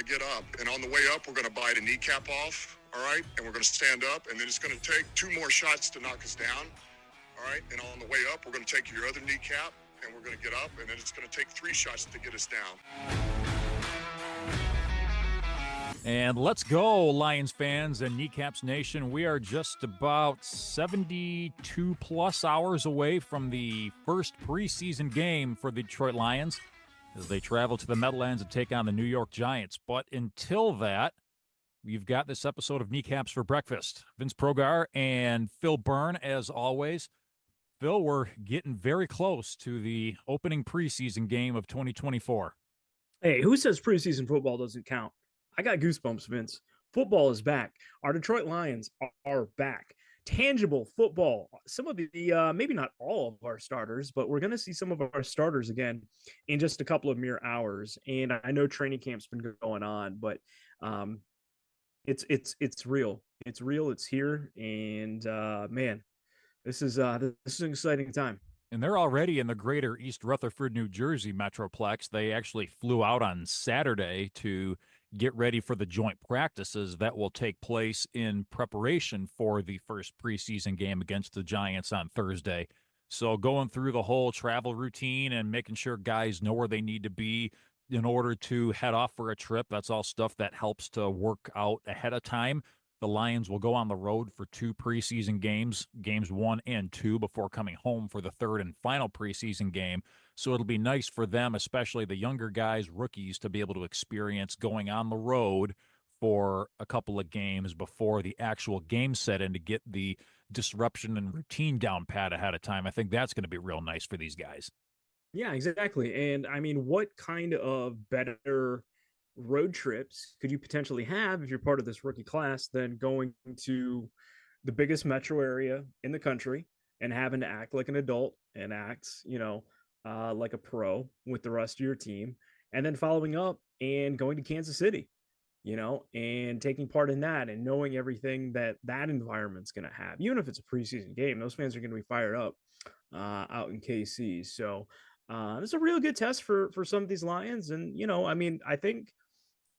get up. And on the way up, we're going to bite a kneecap off, all right? And we're going to stand up, and then it's going to take 2 more shots to knock us down, all right? And on the way up, we're going to take your other kneecap, and we're going to get up, and then it's going to take 3 shots to get us down. And let's go, Lions fans and Kneecaps Nation. We are just about 72-plus hours away from the first preseason game for the Detroit Lions as they travel to the Meadowlands and take on the New York Giants. But until that, we've got this episode of Kneecaps for Breakfast. Vince Progar and Phil Byrne, as always. Phil, we're getting very close to the opening preseason game of 2024. Hey, who says preseason football doesn't count? I got goosebumps, Vince. Football is back. Our Detroit Lions are back. Tangible football. Some of the, maybe not all of our starters, but we're going to see some of our starters again in just a couple of mere hours. And I know training camp's been going on, but it's real. It's real. It's here. And man, this is an exciting time. And they're already in the greater East Rutherford, New Jersey metroplex. They actually flew out on Saturday to get ready for the joint practices that will take place in preparation for the first preseason game against the Giants on Thursday. So going through the whole travel routine and making sure guys know where they need to be in order to head off for a trip, that's all stuff that helps to work out ahead of time. The Lions will go on the road for 2 preseason games, games 1 and 2, before coming home for the third and final preseason game. So it'll be nice for them, especially the younger guys, rookies, to be able to experience going on the road for a couple of games before the actual game set in to get the disruption and routine down pat ahead of time. I think that's going to be real nice for these guys. Yeah, exactly. And I mean, what kind of better road trips could you potentially have if you're part of this rookie class than going to the biggest metro area in the country and having to act like an adult and act, like a pro with the rest of your team, and then following up and going to Kansas City, and taking part in that and knowing everything that environment's going to have. Even if it's a preseason game, those fans are going to be fired up out in KC. So it's a real good test for some of these Lions. And, I think,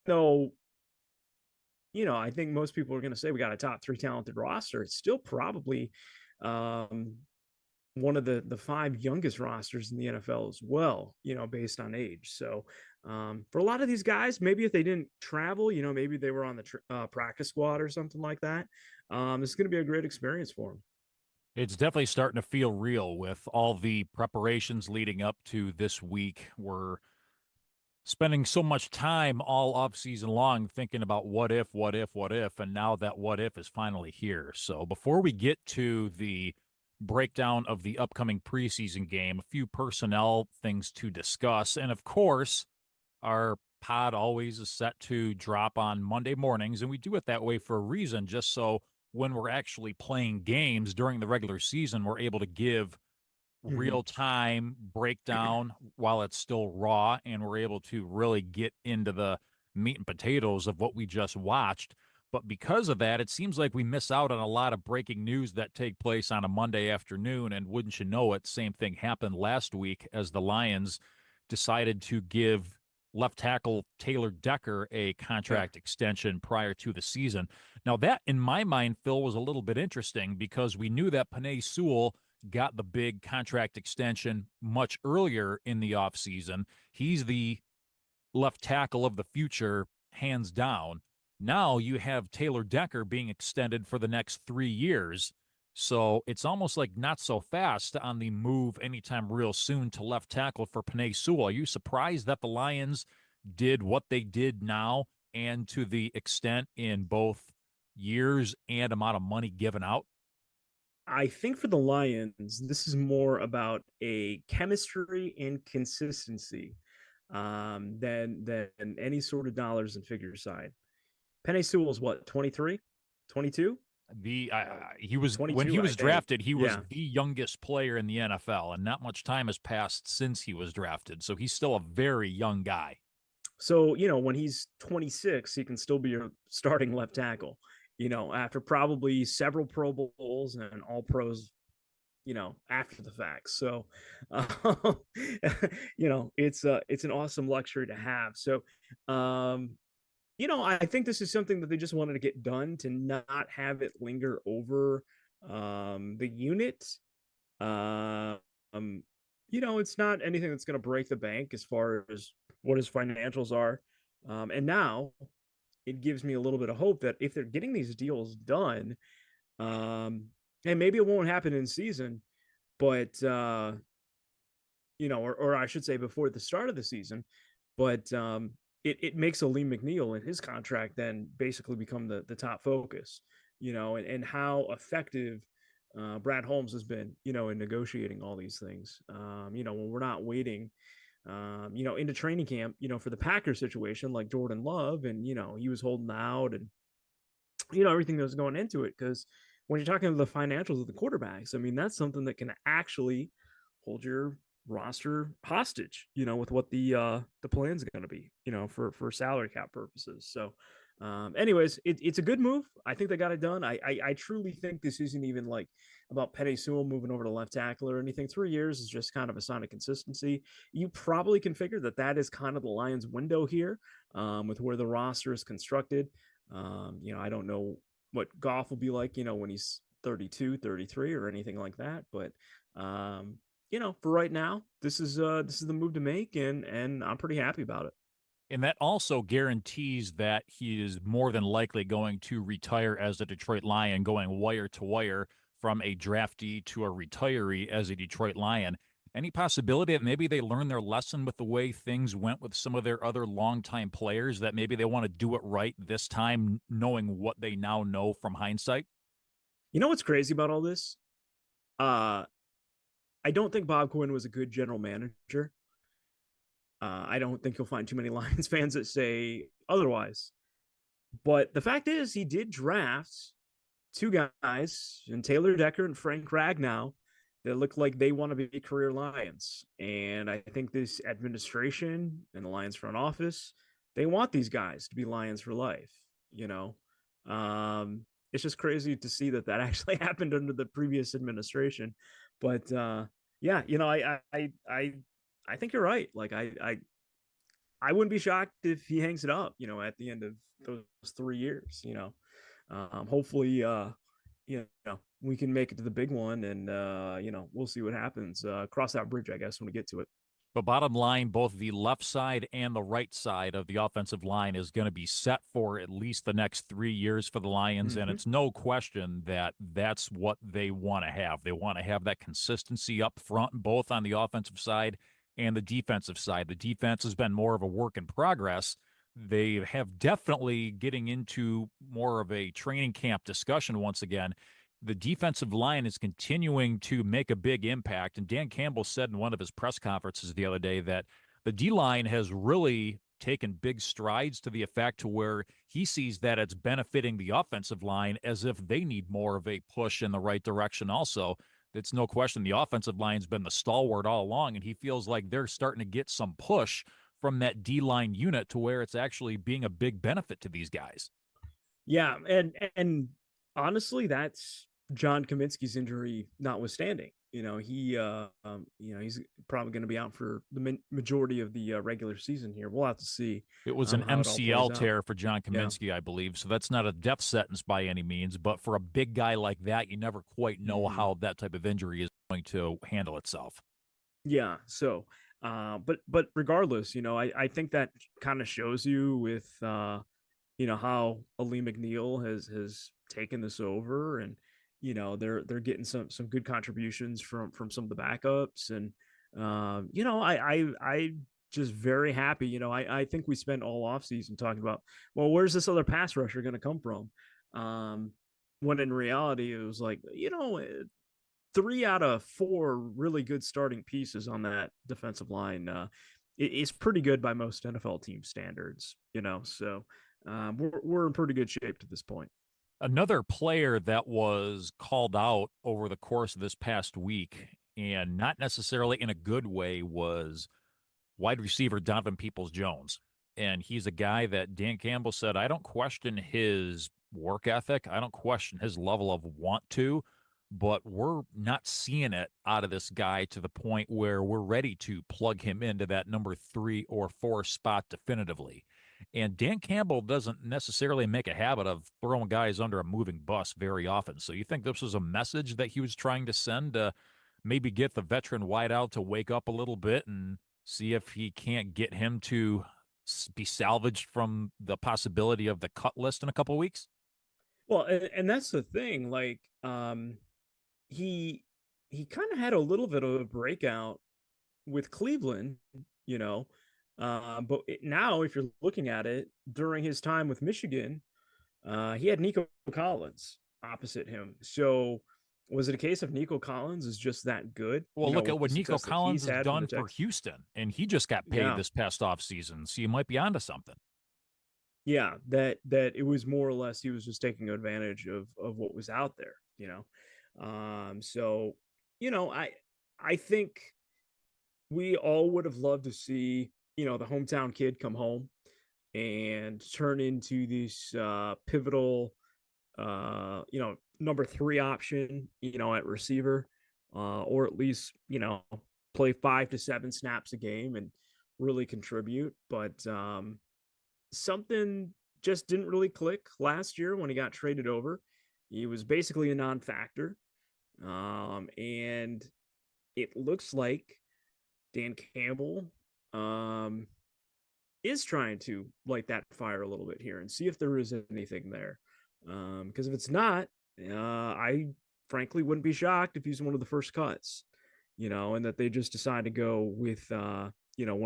I think most people are going to say we got a top 3 talented roster. It's still probably one of the 5 youngest rosters in the NFL as well, based on age. So for a lot of these guys, maybe if they didn't travel, maybe they were on the practice squad or something like that. It's going to be a great experience for them. It's definitely starting to feel real with all the preparations leading up to this week. We're spending so much time all off season long thinking about what if, and now that what if is finally here. So before we get to the breakdown of the upcoming preseason game, a few personnel things to discuss. And of course, our pod always is set to drop on Monday mornings, and we do it that way for a reason, just so when we're actually playing games during the regular season, we're able to give real-time breakdown while it's still raw, and we're able to really get into the meat and potatoes of what we just watched. But because of that, it seems like we miss out on a lot of breaking news that take place on a Monday afternoon, and wouldn't you know it, same thing happened last week as the Lions decided to give left tackle Taylor Decker a contract extension prior to the season. Now that, in my mind, Phil, was a little bit interesting because we knew that Penei Sewell got the big contract extension much earlier in the offseason. He's the left tackle of the future, hands down. Now you have Taylor Decker being extended for the next 3 years. So it's almost like not so fast on the move anytime real soon to left tackle for Penei Sewell. Are you surprised that the Lions did what they did now, and to the extent in both years and amount of money given out? I think for the Lions, this is more about a chemistry and consistency than any sort of dollars and figures side. Penei Sewell's what, 23, 22? He was, when he was drafted, he was the youngest player in the NFL, and not much time has passed since he was drafted. So he's still a very young guy. So, when he's 26, he can still be a starting left tackle, after probably several Pro Bowls and all pros, after the fact. So, it's an awesome luxury to have. So, I think this is something that they just wanted to get done to not have it linger over the unit. Um, it's not anything that's going to break the bank as far as what his financials are. And now it gives me a little bit of hope that if they're getting these deals done, um, and maybe it won't happen in season, but or I should say before the start of the season, but it makes Aleem McNeil and his contract then basically become the top focus, and how effective Brad Holmes has been, in negotiating all these things. When we're not waiting, into training camp, for the Packers situation like Jordan Love, and he was holding out, and everything that was going into it. Because when you're talking about the financials of the quarterbacks, I mean, that's something that can actually hold your roster hostage, with what the plan's going to be, for salary cap purposes. So anyways, it's a good move. I think they got it done. I truly think this isn't even like about Penei Sewell moving over to left tackle or anything. 3 years is just kind of a sign of consistency. You probably can figure that is kind of the Lions window here, with where the roster is constructed. I don't know what Goff will be like, when he's 32, 33 or anything like that. But, for right now, this is the move to make, and I'm pretty happy about it. And that also guarantees that he is more than likely going to retire as a Detroit Lion, going wire to wire from a draftee to a retiree as a Detroit Lion. Any possibility that maybe they learn their lesson with the way things went with some of their other longtime players, that maybe they want to do it right this time, knowing what they now know from hindsight? You know what's crazy about all this? I don't think Bob Quinn was a good general manager. I don't think you'll find too many Lions fans that say otherwise. But the fact is, he did draft two guys, and Taylor Decker and Frank Ragnow, that look like they want to be career Lions. And I think this administration and the Lions front office, they want these guys to be Lions for life. You know, it's just crazy to see that actually happened under the previous administration. But yeah, I think you're right. Like I wouldn't be shocked if he hangs it up, at the end of those 3 years. Hopefully, we can make it to the big one, and we'll see what happens. Cross that bridge, I guess, when we get to it. But bottom line, both the left side and the right side of the offensive line is going to be set for at least the next 3 years for the Lions. And it's no question that that's what they want to have. They want to have that consistency up front, both on the offensive side and the defensive side. The defense has been more of a work in progress. They have definitely getting into more of a training camp discussion once again. The defensive line is continuing to make a big impact. And Dan Campbell said in one of his press conferences the other day that the D-line has really taken big strides to the effect to where he sees that it's benefiting the offensive line as if they need more of a push in the right direction also. It's no question the offensive line's been the stalwart all along, and he feels like they're starting to get some push from that D-line unit to where it's actually being a big benefit to these guys. Yeah, and honestly, that's John Kaminsky's injury notwithstanding. He's probably going to be out for the majority of the regular season here. We'll have to see. It was an MCL tear for John Kaminsky, I believe. So that's not a death sentence by any means. But for a big guy like that, you never quite know how that type of injury is going to handle itself. Yeah. So, but regardless, I think that kind of shows you with, how Aleem McNeil has taken this over, and they're getting some good contributions from some of the backups, and I just very happy. I think we spent all off season talking about, well, where's this other pass rusher going to come from? When in reality, it was like, 3 out of 4 really good starting pieces on that defensive line. It's pretty good by most NFL team standards, so we're in pretty good shape to this point. Another player that was called out over the course of this past week, and not necessarily in a good way, was wide receiver Donovan Peoples-Jones. And he's a guy that Dan Campbell said, I don't question his work ethic. I don't question his level of want to, but we're not seeing it out of this guy to the point where we're ready to plug him into that number 3 or 4 spot definitively. And Dan Campbell doesn't necessarily make a habit of throwing guys under a moving bus very often. So you think this was a message that he was trying to send to maybe get the veteran wideout to wake up a little bit and see if he can't get him to be salvaged from the possibility of the cut list in a couple of weeks? Well, and that's the thing. Like, he he kind of had a little bit of a breakout with Cleveland, you know. But now, if you're looking at it, during his time with Michigan, he had Nico Collins opposite him. So, was it a case of Nico Collins is just that good? Well, look at With the what Nico success that Collins he's has had for the done for Texans. Houston, and he just got paid Yeah, this past offseason, so you might be onto something. yeah. That it was more or less he was just taking advantage of what was out there. So I think we all would have loved to see the hometown kid come home and turn into this pivotal number three option at receiver, or at least play 5 to 7 snaps a game and really contribute. But something just didn't really click last year when he got traded over. He was basically a non-factor, and it looks like Dan Campbell um, is trying to light that fire a little bit here and see if there is anything there. Because if it's not, I frankly wouldn't be shocked if he's one of the first cuts, and that they just decide to go with one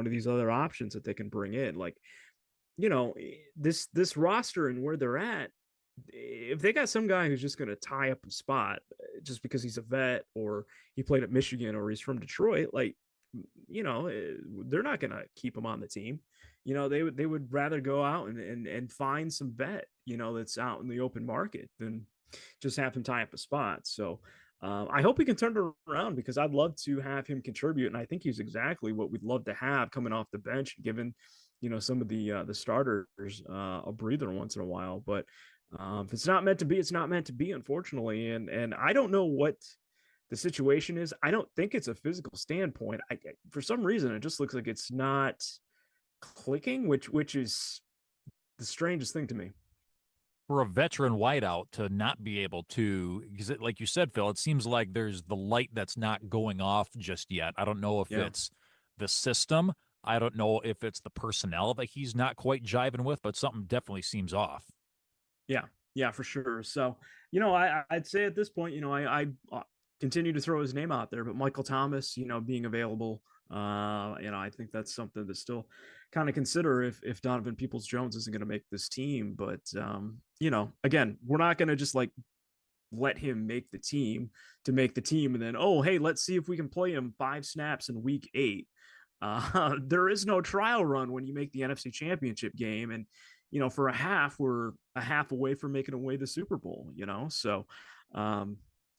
of these other options that they can bring in. Like, this roster and where they're at, if they got some guy who's just going to tie up a spot just because he's a vet or he played at Michigan or he's from Detroit, like, they're not going to keep him on the team. They would rather go out and find some vet, that's out in the open market than just have him tie up a spot. So I hope he can turn it around because I'd love to have him contribute. And I think he's exactly what we'd love to have coming off the bench, given, some of the starters a breather once in a while. But if it's not meant to be, it's not meant to be, unfortunately. And I don't know what the situation is. I don't think it's a physical standpoint. For some reason, it just looks like it's not clicking, which is the strangest thing to me. For a veteran wideout to not be able to, because like you said, Phil, it seems like there's the light that's not going off just yet. I don't know if Yeah. it's the system. I don't know if it's the personnel that he's not quite jiving with, but something definitely seems off. Yeah, yeah, for sure. So, I'd say at this point, I continue to throw his name out there, but Michael Thomas, being available, I think that's something to still kind of consider if Donovan Peoples Jones isn't going to make this team. But again, we're not going to just like let him make the team to make the team, and then hey, let's see if we can play him 5 snaps in week 8. There is no trial run when you make the NFC Championship game, and for a half, we're a half away from making away the Super Bowl. So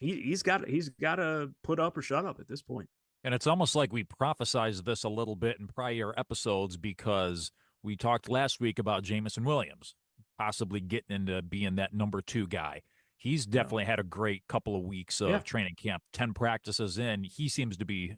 he's got to put up or shut up at this point. And it's almost like we prophesized this a little bit in prior episodes because we talked last week about Jamison Williams possibly getting into being that number 2 guy. He's Yeah, definitely had a great couple of weeks yeah, of training camp, 10 practices in. He seems to be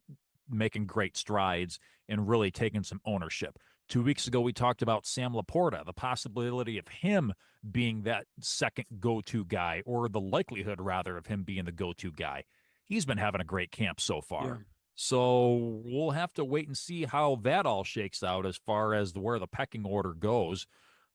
making great strides and really taking some ownership. 2 weeks ago, we talked about Sam Laporta, the possibility of him being that second go-to guy, or the likelihood, rather, of him being the go-to guy. He's been having a great camp so yeah. far. So we'll have to wait and see how that all shakes out as far as where the pecking order goes.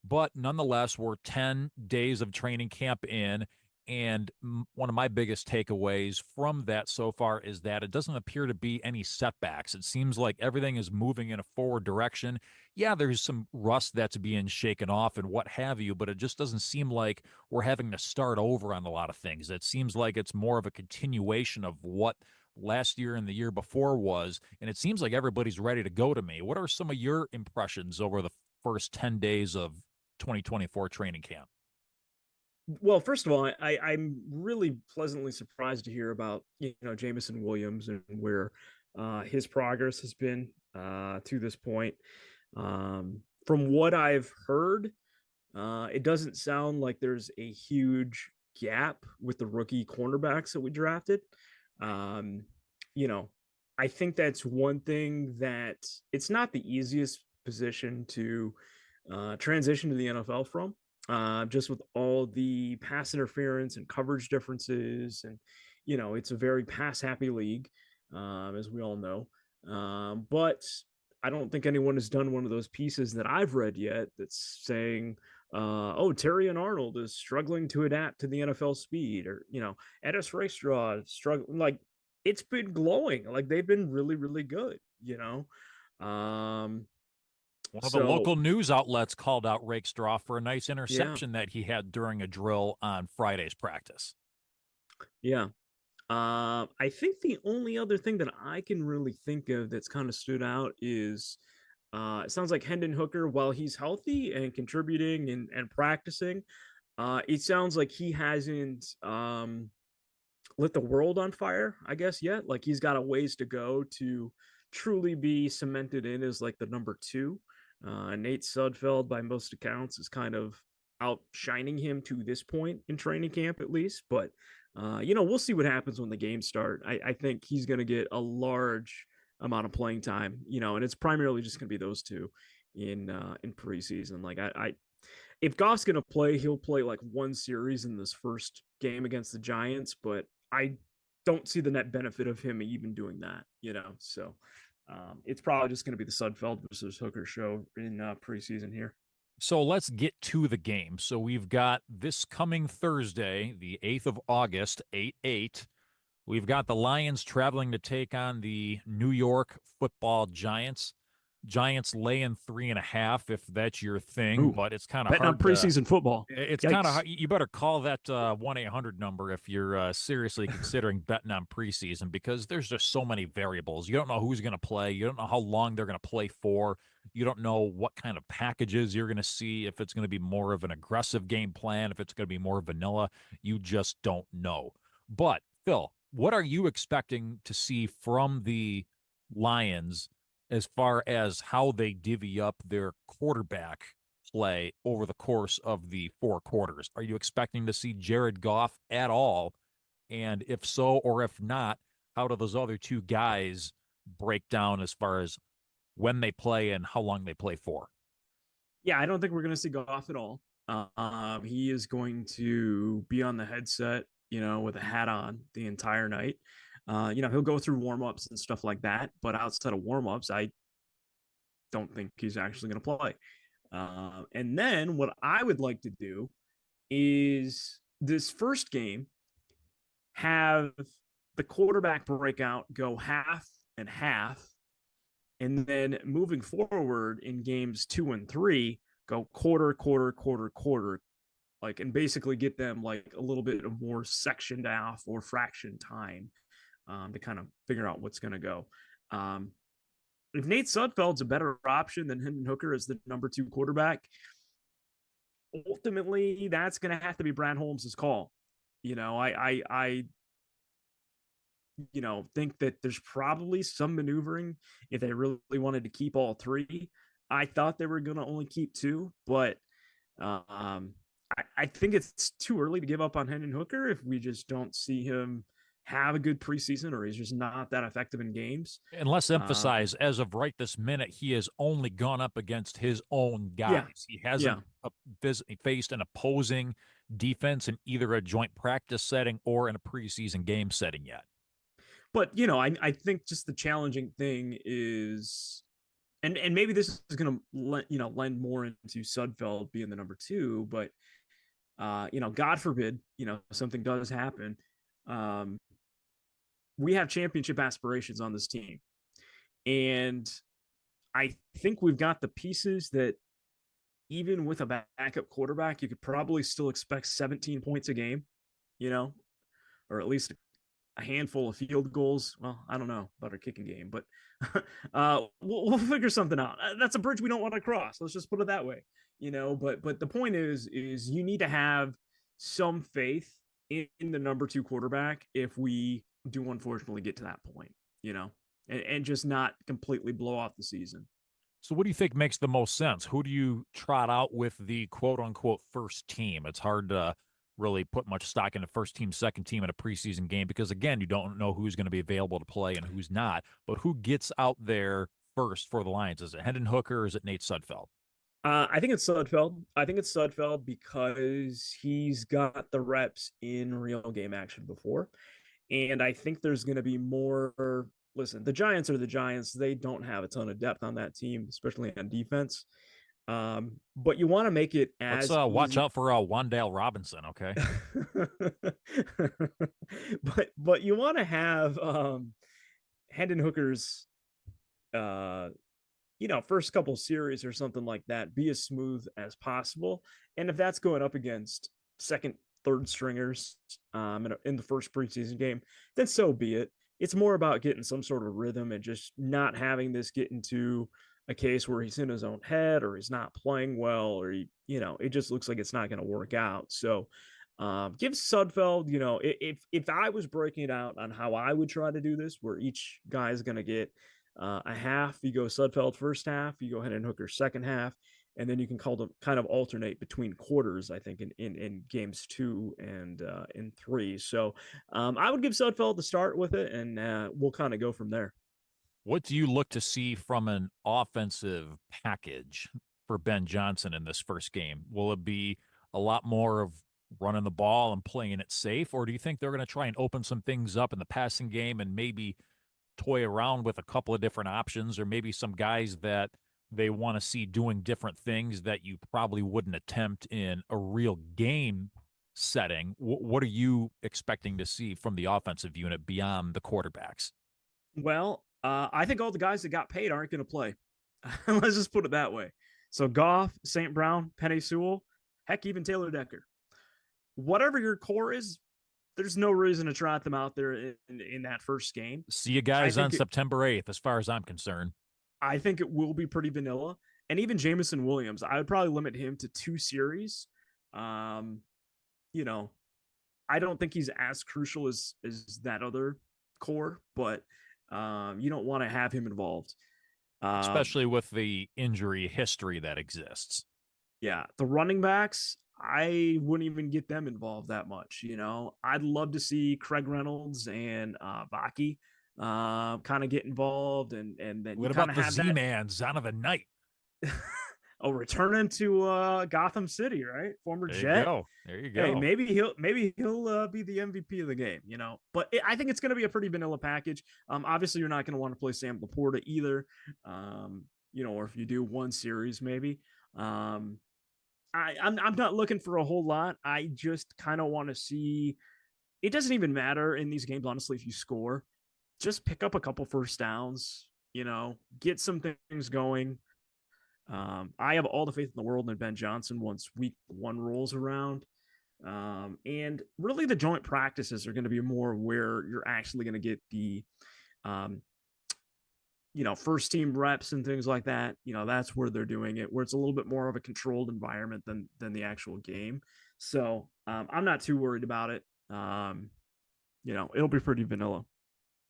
But nonetheless, we're 10 days of training camp in. And one of my biggest takeaways from that so far is that it doesn't appear to be any setbacks. It seems like everything is moving in a forward direction. Yeah, there's some rust that's being shaken off and what have you, but it just doesn't seem like we're having to start over on a lot of things. It seems like it's more of a continuation of what last year and the year before was, and it seems like everybody's ready to go to me. What are some of your impressions over the first 10 days of 2024 training camp? Well, first of all, I'm really pleasantly surprised to hear about Jamison Williams and where his progress has been to this point. From what I've heard, it doesn't sound like there's a huge gap with the rookie cornerbacks that we drafted. Um, you know, I think that's one thing that it's not the easiest position to transition to the NFL from. Just with all the pass interference and coverage differences, and it's a very pass happy league, as we all know. But I don't think anyone has done one of those pieces that I've read yet that's saying, "Oh, Terry and Arnold is struggling to adapt to the NFL speed," or Edis Racestraw is struggling. Like, it's been glowing. Like, they've been really, really good. Um, One of the so local news outlets called out Rakestraw for a nice yeah, interception that he had during a drill on Friday's practice. yeah. I think the only other thing that I can really think of that's kind of stood out is it sounds like Hendon Hooker, while he's healthy and contributing and practicing, it sounds like he hasn't lit the world on fire, I guess, yet. Like, he's got a ways to go to truly be cemented in as like the number two. Nate Sudfeld, by most accounts, is kind of outshining him to this point in training camp, at least. But we'll see what happens when the games start. I think he's going to get a large amount of playing time, and it's primarily just going to be those two in preseason. Like, I if Goff's going to play, he'll play like one series in this first game against the Giants, but I don't see the net benefit of him even doing that, So it's probably just going to be the Sudfeld versus Hooker show in preseason here. So let's get to the game. So we've got this coming Thursday, the 8th of August, 8-8. We've got the Lions traveling to take on the New York Football Giants. Giants laying 3.5 if that's your thing, Ooh, but it's kind of betting on hard to. preseason football. It's kind of Yikes. you better call that 1-800 number if you're seriously considering betting on preseason, because there's just so many variables. You don't know who's going to play. You don't know how long they're going to play for. You don't know what kind of packages you're going to see, if it's going to be more of an aggressive game plan, if it's going to be more vanilla. You just don't know. But Phil, what are you expecting to see from the Lions as far as how they divvy up their quarterback play over the course of the 4 quarters? Are you expecting to see Jared Goff at all? And if so, or if not, how do those other two guys break down as far as when they play and how long they play for? Yeah, I don't think we're going to see Goff at all. He is going to be on the headset, with a hat on the entire night. He'll go through warm-ups and stuff like that, but outside of warm-ups, I don't think he's actually going to play. And then what I would like to do is this first game have the quarterback breakout go half and half, and then moving forward in games 2 and 3, go quarter, quarter, quarter, quarter, like, and basically get them like a little bit of more sectioned off or fraction time to kind of figure out what's going to go. If Nate Sudfeld's a better option than Hendon Hooker as the number 2 quarterback, ultimately that's going to have to be Brad Holmes' call. I think that there's probably some maneuvering if they really wanted to keep all 3. I thought they were going to only keep 2, but I think it's too early to give up on Hendon Hooker if we just don't see him have a good preseason, or he's just not that effective in games. And let's emphasize, as of right this minute, he has only gone up against his own guys. He hasn't faced an opposing defense in either a joint practice setting or in a preseason game setting yet. But I think just the challenging thing is, and maybe this is going to lend more into Sudfeld being the number 2, but God forbid something does happen. We have championship aspirations on this team, and I think we've got the pieces that even with a backup quarterback, you could probably still expect 17 points a game, or at least a handful of field goals. Well, I don't know about our kicking game, but we'll figure something out. That's a bridge we don't want to cross. Let's just put it that way, But the point is you need to have some faith in the number 2 quarterback if we do unfortunately get to that point, and just not completely blow off the season. So what do you think makes the most sense? Who do you trot out with the quote unquote first team? It's hard to really put much stock in the first team, second team in a preseason game, because again, you don't know who's going to be available to play and who's not. But who gets out there first for the Lions? Is it Hendon Hooker or is it Nate Sudfeld? I think it's Sudfeld. I think it's Sudfeld because he's got the reps in real game action before. And I think there's going to be more. Listen, the Giants are the Giants. They don't have a ton of depth on that team, especially on defense. But you want to make it Let's as watch easy. out for Wandale Robinson, okay? But you want to have Hendon Hooker's uh first couple series or something like that be as smooth as possible. And if that's going up against second, third stringers in the first preseason game, then so be it. It's more about getting some sort of rhythm and just not having this get into a case where he's in his own head or he's not playing well or it just looks like it's not going to work out. So give Sudfeld, if I was breaking it out on how I would try to do this, where each guy is going to get a half. You go Sudfeld first half, you go ahead and Hooker second half, and then you can kind of alternate between quarters. I think in games 2 and in 3. So I would give Sudfeld the start with it, and we'll kind of go from there. What do you look to see from an offensive package for Ben Johnson in this first game? Will it be a lot more of running the ball and playing it safe, or do you think they're going to try and open some things up in the passing game and maybe toy around with a couple of different options, or maybe some guys that they want to see doing different things that you probably wouldn't attempt in a real game setting? What are you expecting to see from the offensive unit beyond the quarterbacks? Well, I think all the guys that got paid aren't going to play. Let's just put it that way. So Goff, St. Brown, Penny Sewell, heck, even Taylor Decker. Whatever your core is, there's no reason to trot them out there in that first game. See you I guys on think it, September 8th, as far as I'm concerned. I think it will be pretty vanilla. And even Jameson Williams, I would probably limit him to 2 series. Um, you know, I don't think he's as crucial as that other core, but you don't want to have him involved. Um, Especially with the injury history that exists. yeah, the running backs, I wouldn't even get them involved that much. I'd love to see Craig Reynolds and Vaki kind of get involved, and then you What kind about of the have that. Z-Man, Zon of the Night? Oh, returning to Gotham City, right? Former There you Jet. go. There you Hey, go. maybe he'll be the MVP of the game. But I think it's going to be a pretty vanilla package. Obviously, you're not going to want to play Sam Laporta either. Or if you do one series, maybe. Um, I'm not looking for a whole lot. I just kind of want to see. It doesn't even matter in these games, honestly, if you score. Just pick up a couple first downs. Get some things going. I have all the faith in the world in Ben Johnson once week 1 rolls around. And really, the joint practices are going to be more where you're actually going to get the, um, first team reps and things like that. That's where they're doing it, where it's a little bit more of a controlled environment than the actual game. So I'm not too worried about it. It'll be pretty vanilla.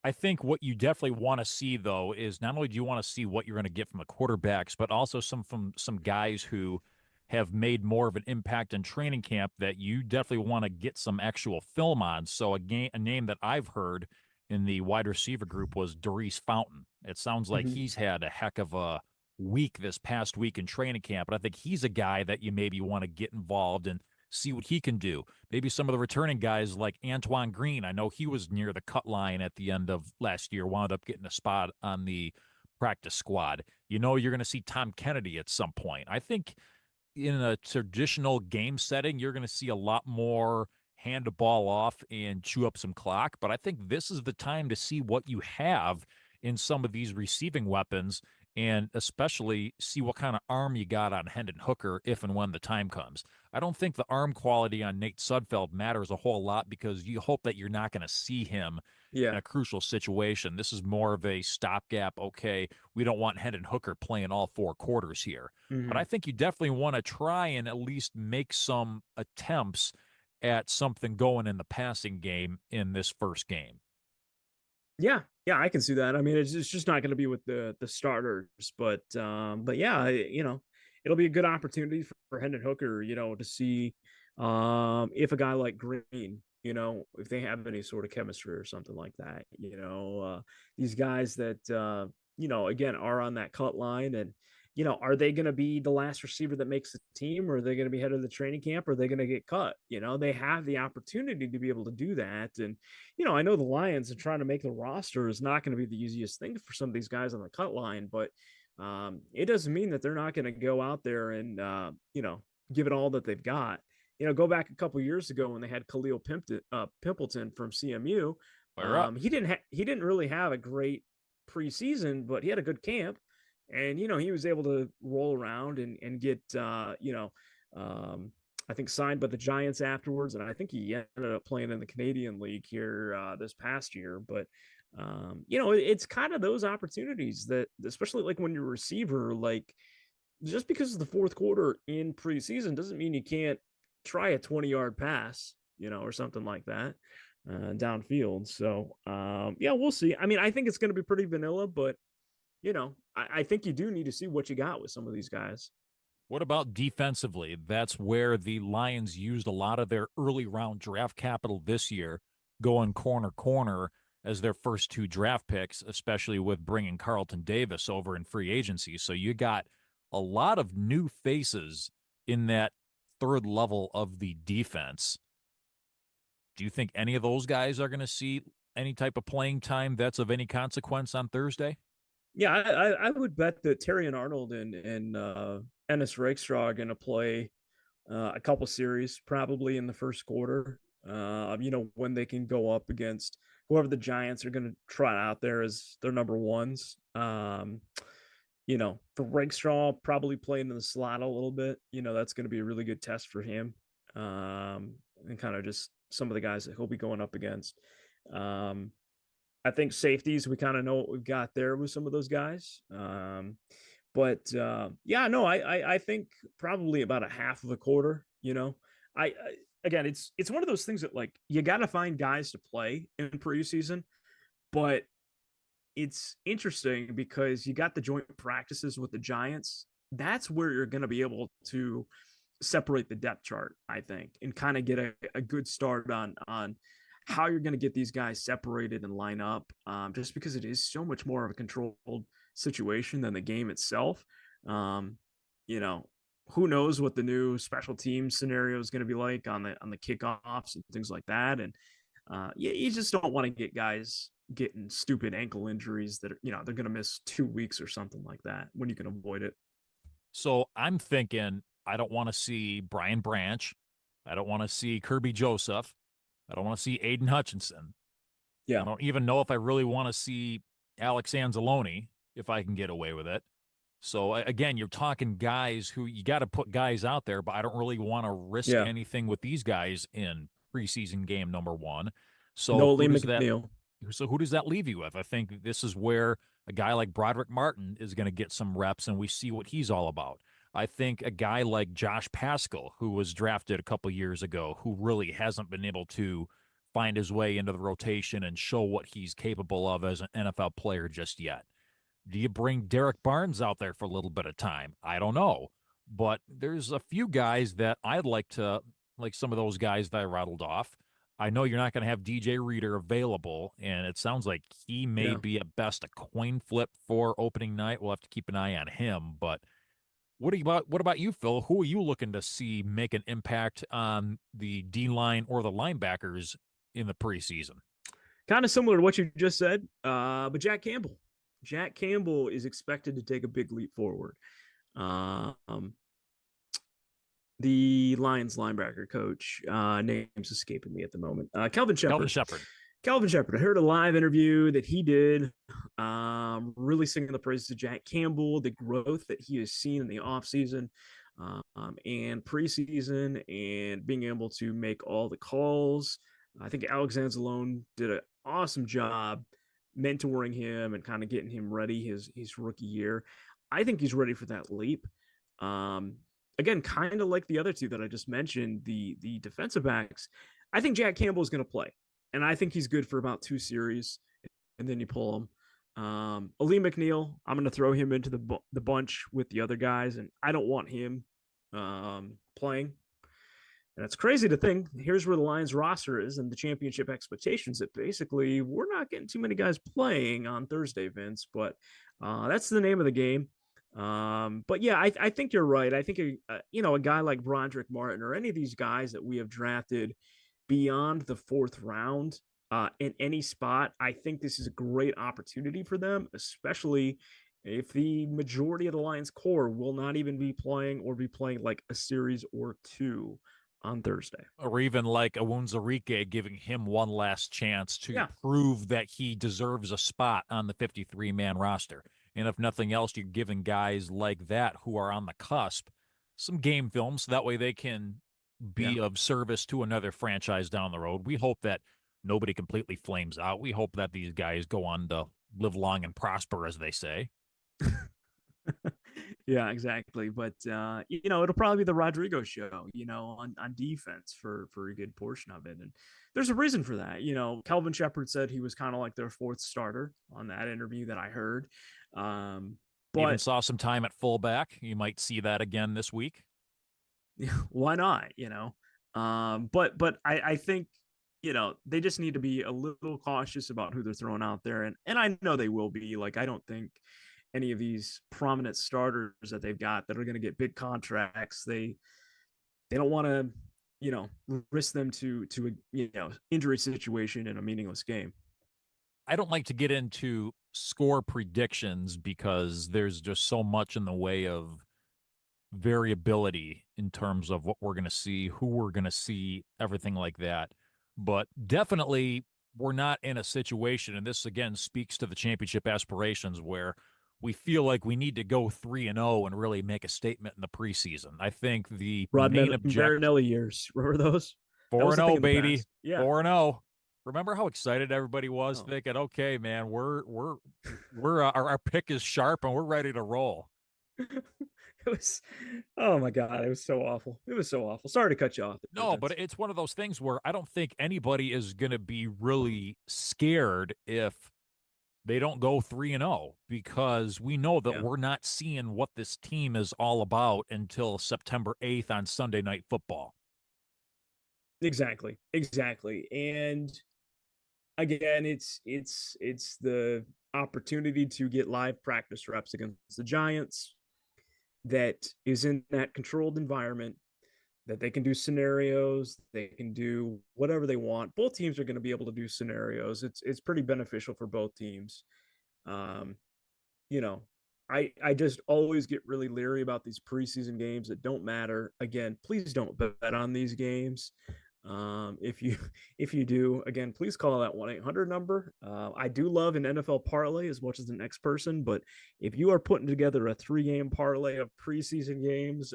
I think what you definitely want to see, though, is not only do you want to see what you're going to get from the quarterbacks, but also some guys who have made more of an impact in training camp that you definitely want to get some actual film on. So a name that I've heard in the wide receiver group was Darius Fountain. It sounds like Mm-hmm. he's had a heck of a week this past week in training camp, but I think he's a guy that you maybe want to get involved and see what he can do. Maybe some of the returning guys like Antoine Green. I know he was near the cut line at the end of last year, wound up getting a spot on the practice squad. You're going to see Tom Kennedy at some point. I think in a traditional game setting, you're going to see a lot more hand the ball off and chew up some clock. But I think this is the time to see what you have in some of these receiving weapons and especially see what kind of arm you got on Hendon Hooker if and when the time comes. I don't think the arm quality on Nate Sudfeld matters a whole lot because you hope that you're not going to see him in Yeah. a crucial situation. This is more of a stopgap. Okay, we don't want Hendon Hooker playing all 4 quarters here. But Mm-hmm. I think you definitely want to try and at least make some attempts at something going in the passing game in this first game. Yeah, I can see that. I mean, it's just not going to be with the starters, but yeah, it'll be a good opportunity for Hendon Hooker, to see if a guy like Green, if they have any sort of chemistry or something like that. These guys that again are on that cut line, and are they going to be the last receiver that makes the team, or are they going to be head of the training camp, or are they going to get cut? They have the opportunity to be able to do that. And, I know the Lions are trying to make the roster is not going to be the easiest thing for some of these guys on the cut line, but it doesn't mean that they're not going to go out there and, give it all that they've got. Go back a couple years ago when they had Khalil Pimpleton from CMU. He didn't really have a great preseason, but he had a good camp, and he was able to roll around and get I think signed by the Giants afterwards, and I think he ended up playing in the Canadian League here this past year. But it's kind of those opportunities that, especially like when you're a receiver, like just because of the fourth quarter in preseason doesn't mean you can't try a 20-yard pass, or something like that downfield. So we'll see. I mean, I think it's going to be pretty vanilla, but I think you do need to see what you got with some of these guys. What about defensively? That's where the Lions used a lot of their early round draft capital this year, going corner as their first 2 draft picks, especially with bringing Carlton Davis over in free agency. So you got a lot of new faces in that third level of the defense. Do you think any of those guys are going to see any type of playing time that's of any consequence on Thursday? Yeah, I would bet that Terrion Arnold and Ennis Rakestraw are going to play a couple series probably in the first quarter. When they can go up against whoever the Giants are going to try out there as their number ones. For Rakestraw, probably playing in the slot a little bit. That's going to be a really good test for him. And kind of just some of the guys that he'll be going up against. I think safeties, we kind of know what we've got there with some of those guys. I think probably about a half of a quarter. Again, it's one of those things that, like, you got to find guys to play in preseason, but it's interesting because you got the joint practices with the Giants. That's where you're going to be able to separate the depth chart, I think, and kind of get a good start on how you're going to get these guys separated and line up, just because it is so much more of a controlled situation than the game itself. Who knows what the new special team scenario is going to be like on the kickoffs and things like that. And you just don't want to get guys getting stupid ankle injuries that they're going to miss 2 weeks or something like that when you can avoid it. So I'm thinking I don't want to see Brian Branch. I don't want to see Kirby Joseph. I don't want to see Aiden Hutchinson. Yeah. I don't even know if I really want to see Alex Anzalone, if I can get away with it. So again, you're talking guys who you got to put guys out there, but I don't really want to risk anything with these guys in preseason game number 1. So no Lee McNeil. So who does that leave you with? I think this is where a guy like Broderick Martin is going to get some reps, and we see what he's all about. I think a guy like Josh Paschal, who was drafted a couple years ago, who really hasn't been able to find his way into the rotation and show what he's capable of as an NFL player just yet. Do you bring Derek Barnes out there for a little bit of time? I don't know. But there's a few guys that I'd like to, like some of those guys that I rattled off. I know you're not going to have DJ Reader available, and it sounds like he may be at best a coin flip for opening night. We'll have to keep an eye on him. But what about you, Phil? Who are you looking to see make an impact on the D-line or the linebackers in the preseason? Kind of similar to what you just said, but Jack Campbell. Jack Campbell is expected to take a big leap forward. The Lions linebacker coach, name's escaping me at the moment. Kelvin Sheppard. I heard a live interview that he did, really singing the praises of Jack Campbell, the growth that he has seen in the offseason and preseason, and being able to make all the calls. I think Alex Anzalone did an awesome job mentoring him and kind of getting him ready his rookie year. I think he's ready for that leap. Again, kind of like the other two that I just mentioned, the defensive backs. I think Jack Campbell is going to play, and I think he's good for about 2 series, and then you pull him. Ali McNeil, I'm going to throw him into the bunch with the other guys, and I don't want him playing. And it's crazy to think, here's where the Lions roster is and the championship expectations, that basically we're not getting too many guys playing on Thursday, Vince, but that's the name of the game. But yeah, I think you're right. I think a guy like Broderick Martin or any of these guys that we have drafted beyond the fourth round in any spot, I think this is a great opportunity for them, especially if the majority of the Lions core will not even be playing or be playing like a series or two on Thursday. Or even like Awunzarike, giving him one last chance to Yeah, prove that he deserves a spot on the 53-man roster. And if nothing else, you're giving guys like that who are on the cusp some game film so that way they can yeah. be of service to another franchise down the road. We hope that nobody completely flames out. We hope that these guys go on to live long and prosper, as they say. Yeah, exactly. But it'll probably be the Rodrigo show, on defense for a good portion of it. And there's a reason for that. Kelvin Shepard said he was kind of like their fourth starter on that interview that I heard. Um, Even but saw some time at fullback. You might see that again this week. why not? But I think they just need to be a little cautious about who they're throwing out there, and I know they will be. Like, I don't think any of these prominent starters that they've got that are going to get big contracts, they don't want to risk them to a injury situation in a meaningless game. I don't like to get into score predictions because there's just so much in the way of variability in terms of what we're going to see, who we're going to see, everything like that. But definitely, we're not in a situation, and this again speaks to the championship aspirations, where we feel like we need to go 3-0 and really make a statement in the preseason. I think the Rod main objective Marinelli years, remember those? That four was and the thing zero, in the baby. past. Yeah. 4-0. Remember how excited everybody was, Oh. thinking, "Okay, man, we're our pick is sharp and we're ready to roll." It was, oh my god, it was so awful. It was so awful. Sorry to cut you off there, No, but Vince. it's one of those things where I don't think anybody is going to be really scared if they don't go 3-0, because we know that Yeah, we're not seeing what this team is all about until September 8th on Sunday Night Football. exactly. And again, it's the opportunity to get live practice reps against the Giants that is in that controlled environment that they can do scenarios, they can do whatever they want. Both teams are going to be able to do scenarios. It's pretty beneficial for both teams. Um, you know, I just always get really leery about these preseason games that don't matter. Again, please don't bet on these games. If you if you do, again, please call that 1-800 number. I do love an NFL parlay as much as the next person, but if you are putting together a 3-game parlay of preseason games,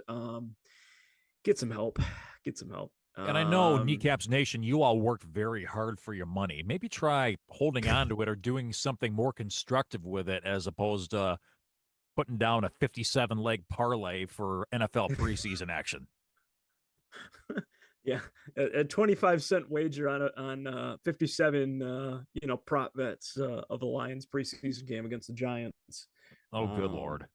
get some help. Get some help. And I know, Kneecaps Nation, you all worked very hard for your money. Maybe try holding on to it or doing something more constructive with it, as opposed to putting down a 57 leg parlay for NFL preseason action. Yeah, a 25-cent wager on 57 prop bets of the Lions preseason game against the Giants. Oh, good Um, Lord.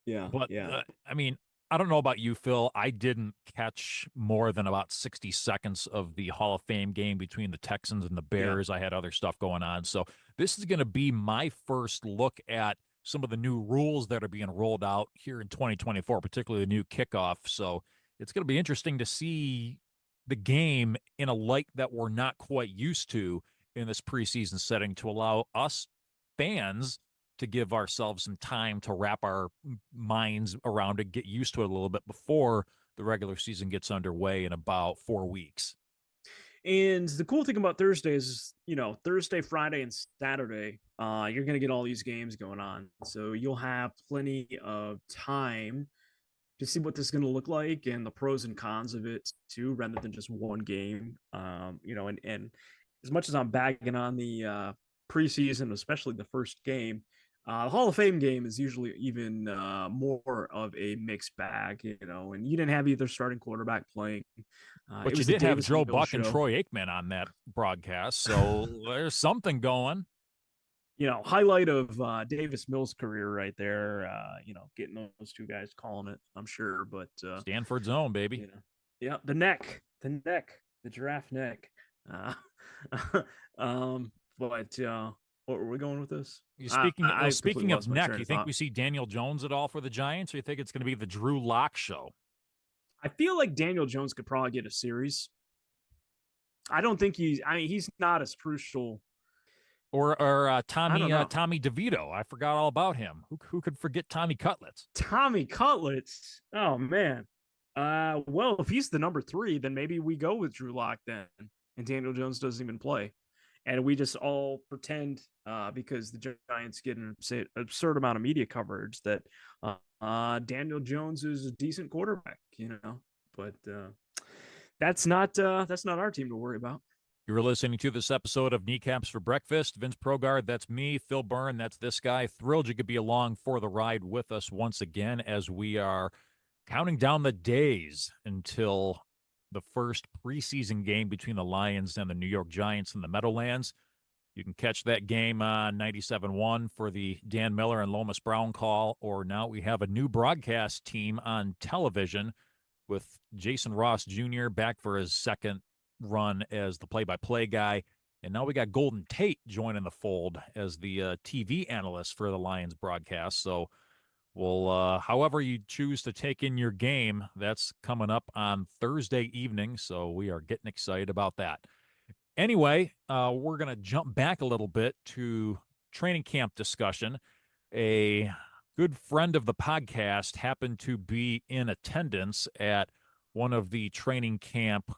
yeah, But yeah, I mean, I don't know about you, Phil. I didn't catch more than about 60 seconds of the Hall of Fame game between the Texans and the yeah. Bears. I had other stuff going on. So this is going to be my first look at some of the new rules that are being rolled out here in 2024, particularly the new kickoff. So it's going to be interesting to see the game in a light that we're not quite used to in this preseason setting, to allow us fans to give ourselves some time to wrap our minds around it, get used to it a little bit before the regular season gets underway in about 4 weeks. And the cool thing about Thursday is, Thursday, Friday, and Saturday, you're going to get all these games going on. So you'll have plenty of time to see what this is going to look like and the pros and cons of it too, rather than just one game. And as much as I'm bagging on the preseason, especially the first game, the Hall of Fame game is usually even more of a mixed bag, and you didn't have either starting quarterback playing. It But you was the did have Davis Joe Mills Buck and show. Troy Aikman on that broadcast, so there's something going. Highlight of Davis Mills' career right there. Getting those two guys calling it, I'm sure. But Stanford's own, baby. Yeah, the giraffe neck. Uh, but What were we going with this? You I, speaking I completely speaking of lost my neck, train you of think thought. we see Daniel Jones at all for the Giants, or you think it's going to be the Drew Lock show? I feel like Daniel Jones could probably get a series. I don't think he's. I mean, he's not as crucial. Or I don't know. Tommy DeVito? I forgot all about him. Who could forget Tommy Cutlets? Tommy Cutlets. Oh man. Well, if he's the number 3, then maybe we go with Drew Lock then, and Daniel Jones doesn't even play, and we just all pretend because the Giants get an absurd amount of media coverage that Daniel Jones is a decent quarterback, But that's not our team to worry about. You were listening to this episode of Kneecaps for Breakfast. Vince Progar, that's me. Phil Byrne, that's this guy. Thrilled you could be along for the ride with us once again as we are counting down the days until the first preseason game between the Lions and the New York Giants in the Meadowlands. You can catch that game on 97.1 for the Dan Miller and Lomas Brown call, or now we have a new broadcast team on television with Jason Ross Jr. back for his second run as the play-by-play guy. And now we got Golden Tate joining the fold as the TV analyst for the Lions broadcast. So we'll, however you choose to take in your game, that's coming up on Thursday evening. So we are getting excited about that. Anyway, we're going to jump back a little bit to training camp discussion. A good friend of the podcast happened to be in attendance at one of the training camp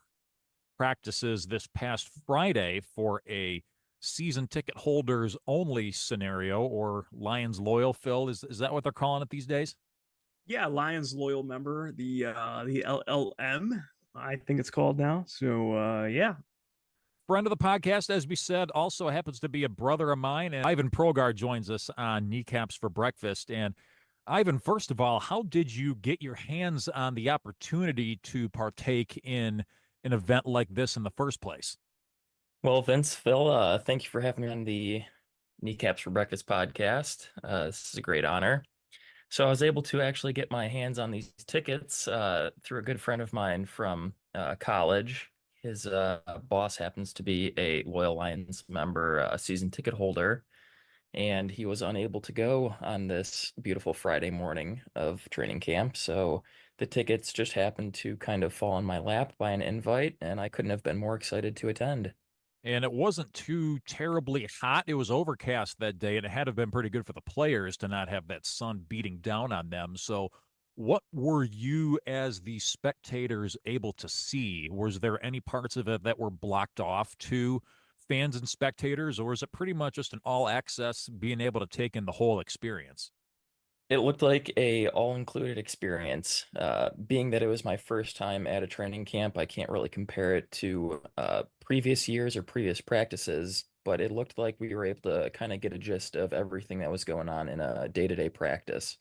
practices this past Friday for a season ticket holders only scenario, or Lions Loyal. Phil, is that what they're calling it these days? Yeah, Lions loyal member, the LLM, I think it's called now. So yeah. Friend of the podcast, as we said, also happens to be a brother of mine. And Ivan Progar joins us on Kneecaps for Breakfast. And Ivan, first of all, how did you get your hands on the opportunity to partake in an event like this in the first place? Well, Vince, Phil, thank you for having me on the Kneecaps for Breakfast podcast. This is a great honor. So I was able to actually get my hands on these tickets through a good friend of mine from college. His boss happens to be a Loyal Lions member, a season ticket holder, and he was unable to go on this beautiful Friday morning of training camp. So the tickets just happened to kind of fall in my lap by an invite, and I couldn't have been more excited to attend. And it wasn't too terribly hot. It was overcast that day, and it had to have been pretty good for the players to not have that sun beating down on them. So, what were you, as the spectators, able to see? Was there any parts of it that were blocked off to fans and spectators, or is it pretty much just an all access, being able to take in the whole experience? It looked like a all-included experience. Being that it was my first time at a training camp, I can't really compare it to previous years or previous practices, but it looked like we were able to kind of get a gist of everything that was going on in a day-to-day practice.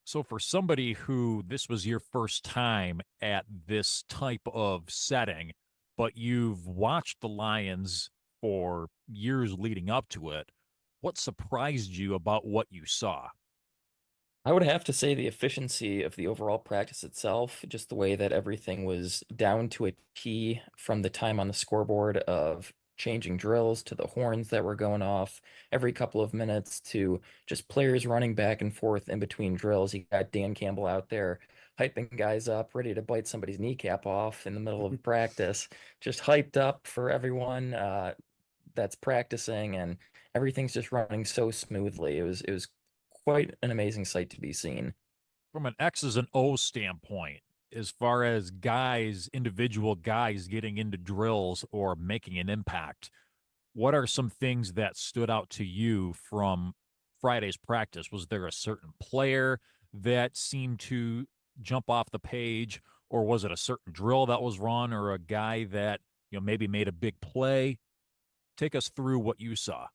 So, for somebody who this was your first time at this type of setting, but you've watched the Lions for years leading up to it, what surprised you about what you saw? I would have to say the efficiency of the overall practice itself, just the way that everything was down to a T from the time on the scoreboard of changing drills to the horns that were going off every couple of minutes to just players running back and forth in between drills. You got Dan Campbell out there hyping guys up, ready to bite somebody's kneecap off in the middle of practice, just hyped up for everyone that's practicing, and everything's just running so smoothly. It was quite an amazing sight to be seen. From an X's and O's standpoint, as far as guys, individual guys getting into drills or making an impact, what are some things that stood out to you from Friday's practice? Was there a certain player that seemed to jump off the page, or was it a certain drill that was run, or a guy that maybe made a big play? Take us through what you saw.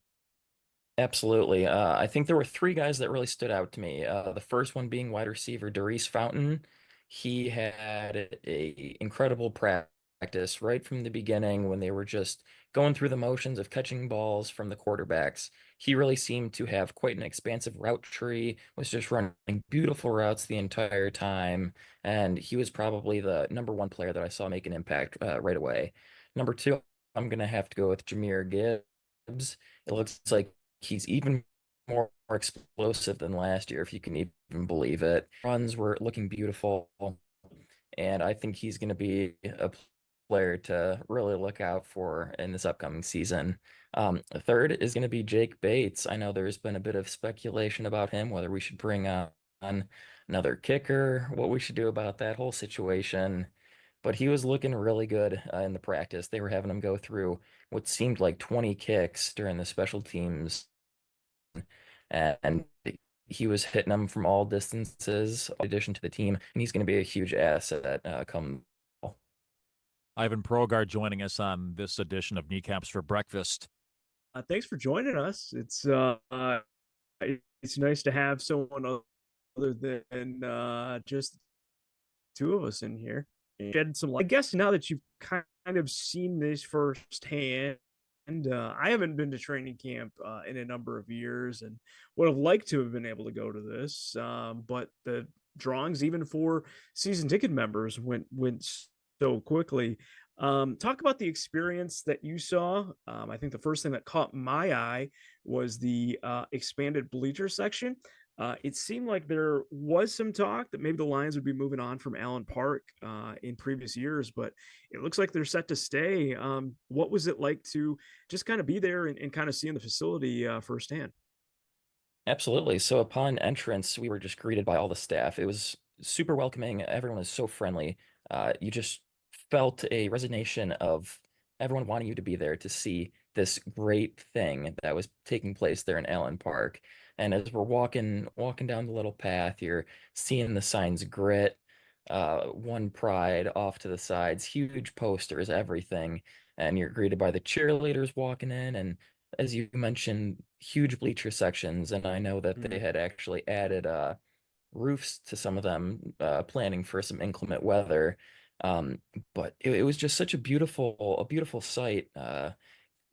Absolutely. I think there were three guys that really stood out to me. The first one being wide receiver Darius Fountain. He had a incredible practice right from the beginning when they were just going through the motions of catching balls from the quarterbacks. He really seemed to have quite an expansive route tree, was just running beautiful routes the entire time, and he was probably the number one player that I saw make an impact right away. Number two, I'm gonna have to go with Jameer Gibbs. It looks like he's even more explosive than last year, if you can even believe it. Runs were looking beautiful, and I think he's going to be a player to really look out for in this upcoming season. Third is going to be Jake Bates. I know there's been a bit of speculation about him, whether we should bring on another kicker, what we should do about that whole situation. But he was looking really good in the practice. They were having him go through what seemed like 20 kicks during the special teams, and he was hitting them from all distances, in addition to the team, and he's going to be a huge asset come. Ivan Progar joining us on this edition of Kneecaps for Breakfast. Thanks for joining us. It's nice to have someone other than just two of us in here. Shed some light. I guess now that you've kind of seen this firsthand, and I haven't been to training camp in a number of years, and would have liked to have been able to go to this, but the drawings, even for season ticket members, went so quickly. Talk about the experience that you saw. I think the first thing that caught my eye was the expanded bleacher section. It seemed like there was some talk that maybe the Lions would be moving on from Allen Park in previous years, but it looks like they're set to stay. What was it like to just kind of be there and kind of seeing the facility firsthand? Absolutely. So upon entrance, we were just greeted by all the staff. It was super welcoming. Everyone was so friendly. You just felt a resignation of everyone wanting you to be there to see this great thing that was taking place there in Allen Park. And as we're walking down the little path, you're seeing the signs grit, one pride off to the sides, huge posters, everything. And you're greeted by the cheerleaders walking in, and as you mentioned, huge bleacher sections, and I know that they had actually added roofs to some of them, planning for some inclement weather. But it was just such a beautiful sight.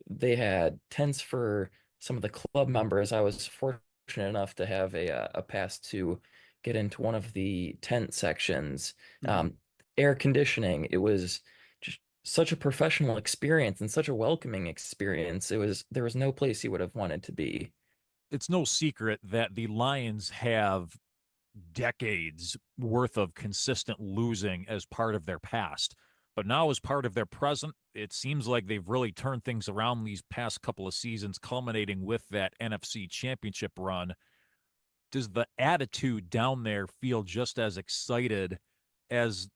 They had tents for some of the club members. I was fortunate enough to have a pass to get into one of the tent sections. Um, Air conditioning. It was just such a professional experience and such a welcoming experience. There was no place you would have wanted to be. It's no secret that the Lions have decades worth of consistent losing as part of their past. But now, as part of their present, it seems like they've really turned things around these past couple of seasons, culminating with that NFC Championship run. Does the attitude down there feel just as excited as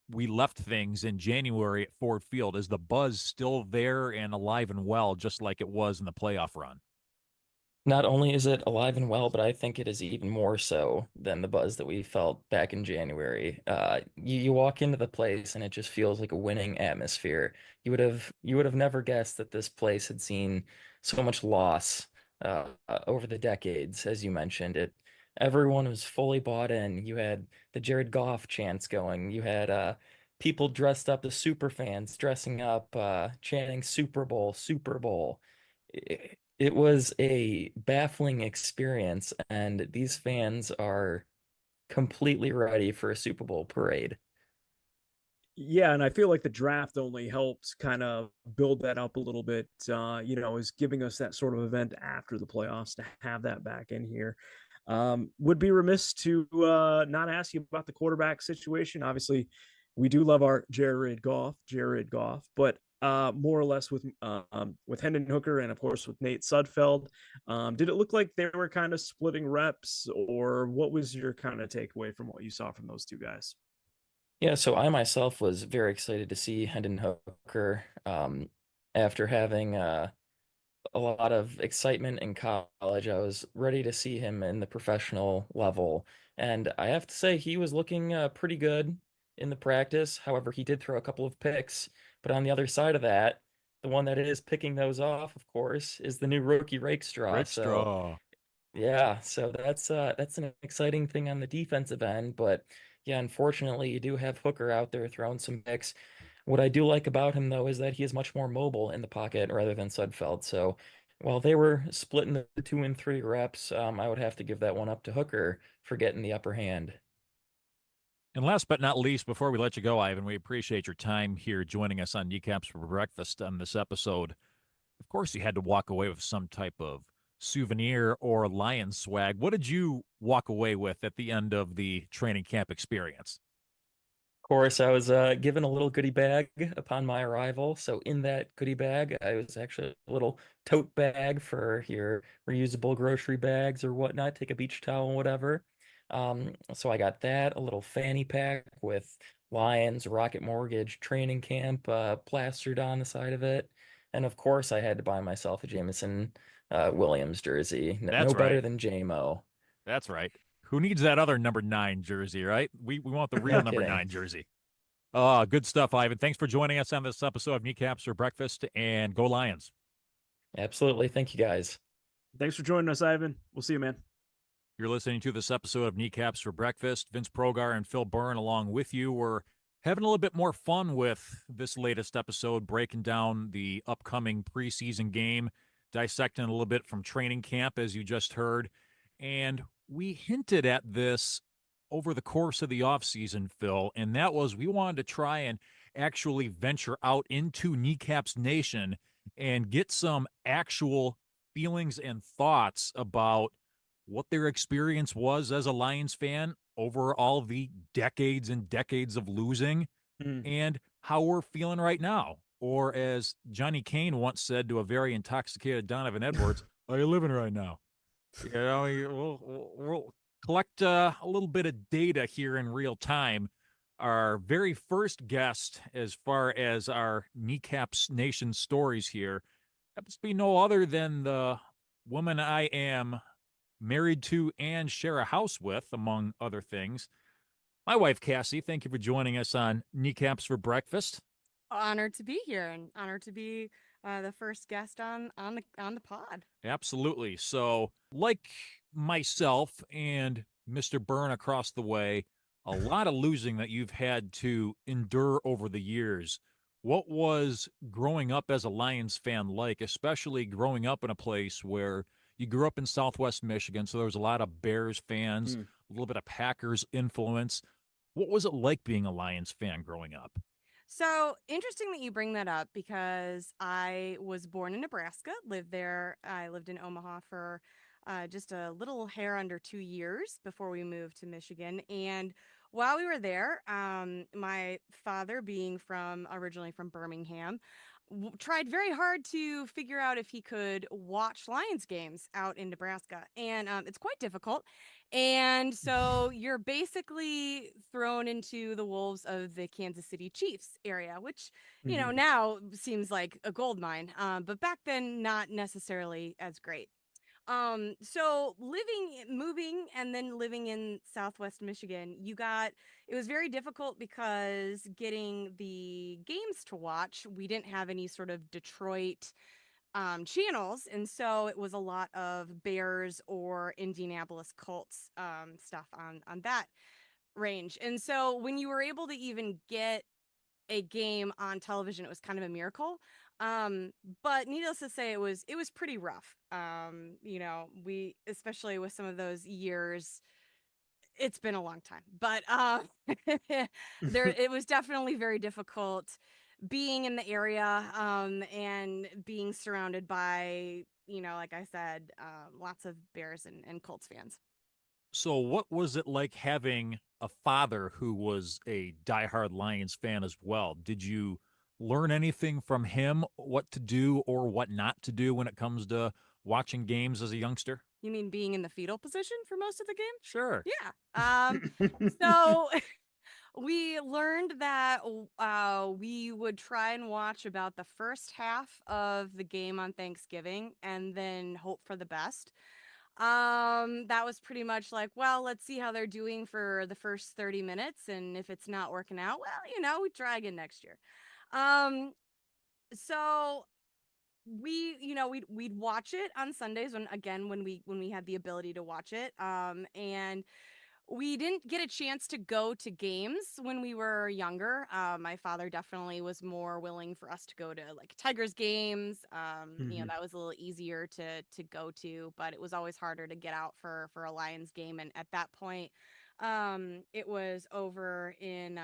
we left things in January at Ford Field? Is the buzz still there and alive and well, just like it was in the playoff run? Not only is it alive and well, but I think it is even more so than the buzz that we felt back in January. You walk into the place and it just feels like a winning atmosphere. You would have never guessed that this place had seen so much loss over the decades, as you mentioned. Everyone was fully bought in. You had the Jared Goff chants going. You had people dressed up as super fans dressing up, chanting Super Bowl, Super Bowl. It was a baffling experience, and these fans are completely ready for a Super Bowl parade. Yeah, and I feel like the draft only helped kind of build that up a little bit. Is giving us that sort of event after the playoffs to have that back in here. Would be remiss to not ask you about the quarterback situation. Obviously, we do love our Jared Goff, but more or less with Hendon Hooker and of course with Nate Sudfeld. Did it look like they were kind of splitting reps, or what was your kind of takeaway from what you saw from those two guys? Yeah, so I myself was very excited to see Hendon Hooker after having a lot of excitement in college. I was ready to see him in the professional level, and I have to say he was looking pretty good in the practice. However, he did throw a couple of picks, but on the other side of that, the one that is picking those off, of course, is the new rookie Rakestraw. So Rakestraw. yeah, so that's an exciting thing on the defensive end, but yeah, unfortunately, you do have Hooker out there throwing some picks. What I do like about him, though, is that he is much more mobile in the pocket rather than Sudfeld. So while they were splitting the 2 and 3 reps, I would have to give that one up to Hooker for getting the upper hand. And last but not least, before we let you go, Ivan, we appreciate your time here joining us on Kneecaps for Breakfast on this episode. of course, you had to walk away with some type of souvenir or Lion swag. What did you walk away with at the end of the training camp experience? Course, I was given a little goodie bag upon my arrival. So in that goodie bag, I was actually a little tote bag for your reusable grocery bags or whatnot. Take a beach towel, whatever. So I got that, a little fanny pack with Lions, Rocket Mortgage, training camp plastered on the side of it, and of course, I had to buy myself a Jameson Williams jersey. That's No better right. than JMO. That's right. Who needs that other number 9 jersey, right? We want the real No number kidding. 9 jersey. Good stuff, Ivan. Thanks for joining us on this episode of Kneecaps for Breakfast, and go Lions. Absolutely. Thank you guys. Thanks for joining us, Ivan. We'll see you, man. You're listening to this episode of Kneecaps for Breakfast. Vince Progar and Phil Byrne along with you. We're having a little bit more fun with this latest episode, breaking down the upcoming preseason game, dissecting a little bit from training camp, as you just heard. And we hinted at this over the course of the offseason, Phil, and that was we wanted to try and actually venture out into Kneecaps Nation and get some actual feelings and thoughts about what their experience was as a Lions fan over all the decades and decades of losing Mm. and how we're feeling right now. Or as Johnny Kane once said to a very intoxicated Donovan Edwards, "How you living right now?" You know, we'll collect a little bit of data here in real time. Our very first guest, as far as our Kneecaps Nation stories here, happens to be no other than the woman I am married to and share a house with, among other things. My wife, Cassee, thank you for joining us on Kneecaps for Breakfast. Honored to be here and honored to be the first guest on the pod. Absolutely. So, like myself and Mr. Byrne across the way, a lot of losing that you've had to endure over the years. What was growing up as a Lions fan like, especially growing up in a place where you grew up in Southwest Michigan, so there was a lot of Bears fans, Mm. a little bit of Packers influence. What was it like being a Lions fan growing up? So interesting that you bring that up because I was born in Nebraska, lived there. I lived in Omaha for just a little hair under 2 years before we moved to Michigan. And while we were there, my father, being from originally from Birmingham, tried very hard to figure out if he could watch Lions games out in Nebraska. And it's quite difficult. And so you're basically thrown into the wolves of the Kansas City Chiefs area, which, Mhm. now seems like a gold mine. But back then, not necessarily as great. So moving and then living in Southwest Michigan, it was very difficult because getting the games to watch, we didn't have any sort of Detroit channels. And so it was a lot of Bears or Indianapolis Colts stuff on that range. And so when you were able to even get a game on television, it was kind of a miracle. Um, but needless to say, it was pretty rough. We, especially with some of those years, it's been a long time, but it was definitely very difficult being in the area and being surrounded by, like I said, lots of Bears and Colts fans. So, what was it like having a father who was a diehard Lions fan as well? Did you learn anything from him, what to do or what not to do when it comes to watching games as a youngster? You mean being in the fetal position for most of the game? Sure. Yeah. So we learned that we would try and watch about the first half of the game on Thanksgiving and then hope for the best. That was pretty much like, well, let's see how they're doing for the first 30 minutes. And if it's not working out, well, we try again next year. Um, so we'd watch it on Sundays when we had the ability to watch it. And we didn't get a chance to go to games when we were younger. My father definitely was more willing for us to go to like Tigers games. That was a little easier to go to, but it was always harder to get out for a Lions game. And at that point, it was over in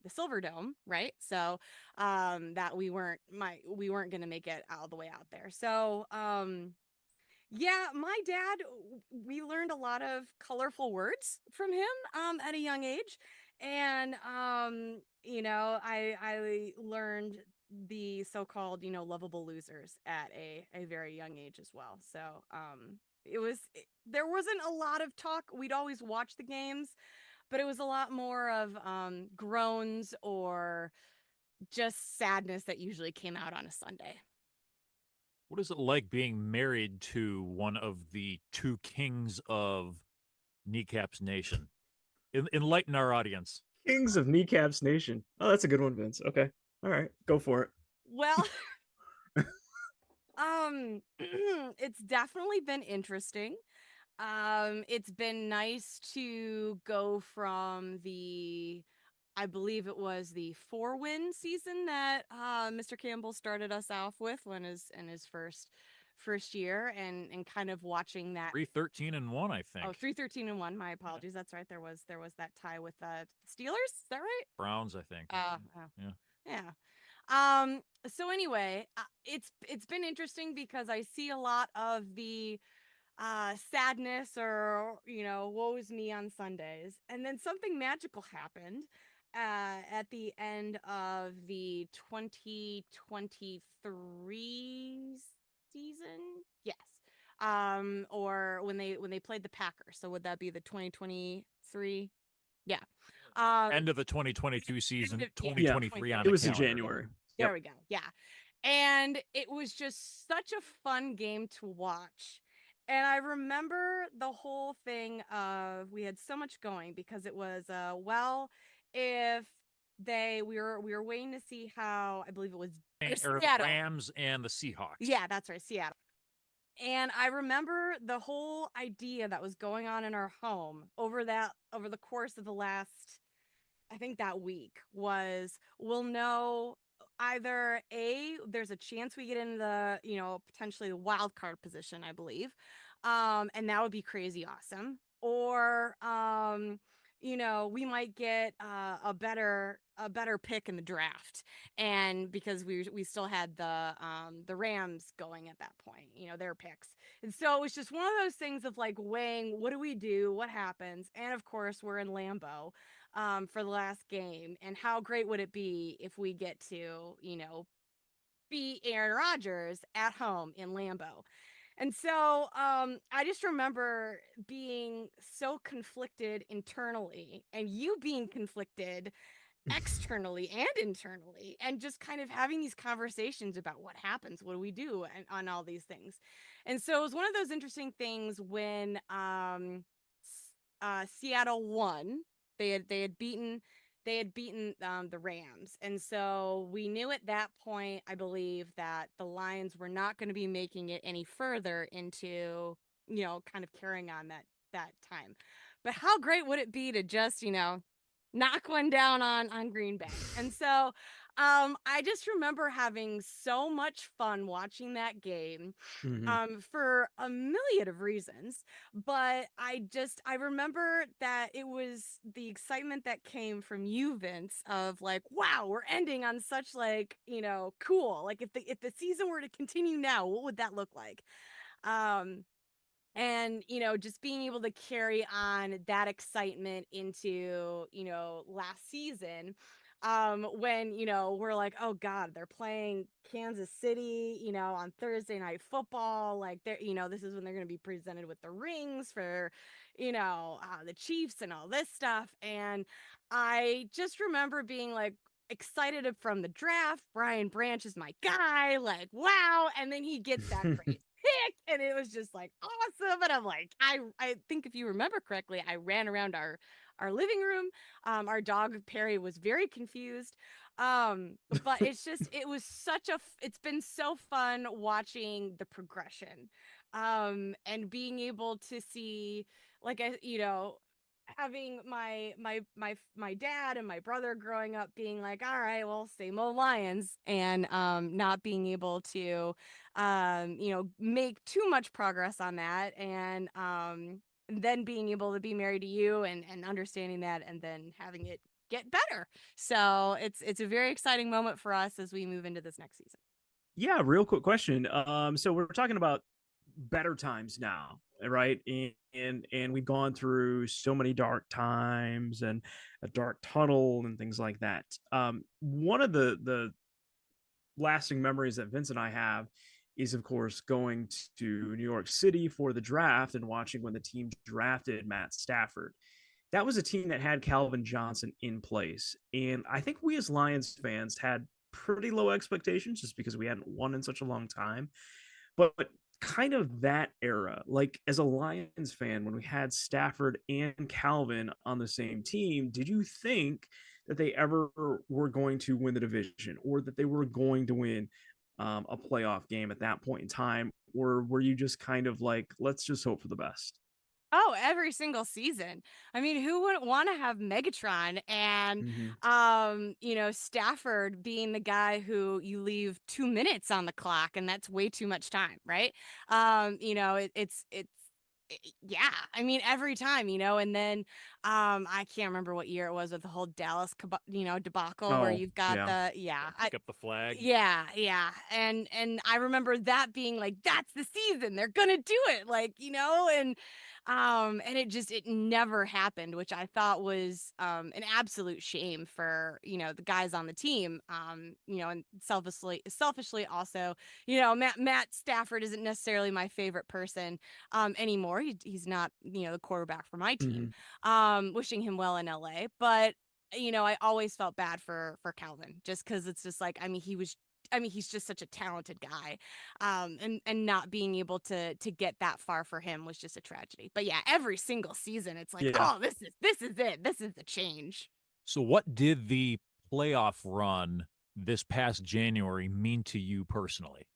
the Silver Dome, right? So that we weren't going to make it all the way out there. So yeah, my dad, we learned a lot of colorful words from him at a young age. And I learned the so-called, lovable losers at a very young age as well. So there wasn't a lot of talk. We'd always watch the games, but it was a lot more of groans or just sadness that usually came out on a Sunday. What is it like being married to one of the two kings of Kneecaps Nation? Enlighten our audience. Kings of Kneecaps Nation. Oh, that's a good one, Vince. Okay. All right. Go for it. Well, it's definitely been interesting. It's been nice to go from I believe it was the 4-win season that Mr. Campbell started us off with in his first year, and kind of watching that 3-13-1, I think. Oh, 3-13-1. My apologies. Yeah. That's right. There was that tie with Steelers. Is that right? Browns, I think. Yeah. So anyway, it's been interesting because I see a lot of the sadness or woe's me on Sundays, and then something magical happened at the end of the 2023 season. Yes. Or when they played the Packers. So would that be the 2023? Yeah. End of the 2022 season, yeah, 2023 on It the was in calendar. January. There we go. Yeah. And it was just such a fun game to watch. And I remember the whole thing of we had so much going because it was if we were waiting to see how, I believe it was Or the Seattle. Rams and the Seahawks. Yeah, that's right, Seattle. And I remember the whole idea that was going on in our home over the course of the last, I think that week, was we'll know either there's a chance we get in the potentially the wild card position, I believe, and that would be crazy awesome, or we might get a better pick in the draft, and because we still had the Rams going at that point, their picks, and so it was just one of those things of like weighing what do we do, what happens, and of course we're in Lambeau for the last game, and how great would it be if we get to beat Aaron Rodgers at home in Lambeau. And so I just remember being so conflicted internally, and you being conflicted externally and internally, and just kind of having these conversations about what happens, what do we do, and on all these things. And so it was one of those interesting things when Seattle won. They had beaten the Rams, and so we knew at that point, I believe, that the Lions were not going to be making it any further into kind of carrying on that time. But how great would it be to just knock one down on Green Bay? And so I just remember having so much fun watching that game for a million of reasons. But I remember that it was the excitement that came from you, Vince, of like, wow, we're ending on such like, cool. Like if the season were to continue now, what would that look like? And just being able to carry on that excitement into last season, when we're like, oh god, they're playing Kansas City on Thursday Night Football, like they're this is when they're going to be presented with the rings for the Chiefs and all this stuff. And I just remember being like excited from the draft. Brian Branch is my guy, like wow. And then he gets that great pick, and it was just like awesome. And I'm like, I think if you remember correctly, I ran around our living room. Our dog Perry was very confused. But it's been so fun watching the progression, and being able to see, like, having my dad and my brother growing up being like, all right, well, same old Lions, and not being able to make too much progress on that, and then being able to be married to you and understanding that, and then having it get better. So it's a very exciting moment for us as we move into this next season. Yeah, real quick question. So we're talking about better times now, right? And we've gone through so many dark times and a dark tunnel and things like that. One of the lasting memories that Vince and I have is, of course, going to New York City for the draft and watching when the team drafted Matt Stafford. That was a team that had Calvin Johnson in place. And I think we as Lions fans had pretty low expectations just because we hadn't won in such a long time. But kind of that era, like as a Lions fan, when we had Stafford and Calvin on the same team, did you think that they ever were going to win the division or that they were going to win a playoff game at that point in time? Or were you just kind of like, let's just hope for the best? Oh, every single season. I mean, who wouldn't want to have Megatron and Mm-hmm. Stafford being the guy who you leave 2 minutes on the clock and that's way too much time, right? Yeah, I mean every time, and then I can't remember what year it was with the whole Dallas debacle where Oh, you've got yeah. Pick up the flag. yeah. And I remember that being like, that's the season. They're gonna do it. Like, and it never happened, which I thought was an absolute shame for, the guys on the team. And selfishly also, Matt Stafford isn't necessarily my favorite person anymore. He's not, the quarterback for my team. Wishing him well in LA. But I always felt bad for Calvin just because it's just like, he's just such a talented guy. And not being able to get that far for him was just a tragedy. But yeah, every single season it's like, Yeah. oh, this is it. This is the change. So what did the playoff run this past January mean to you personally?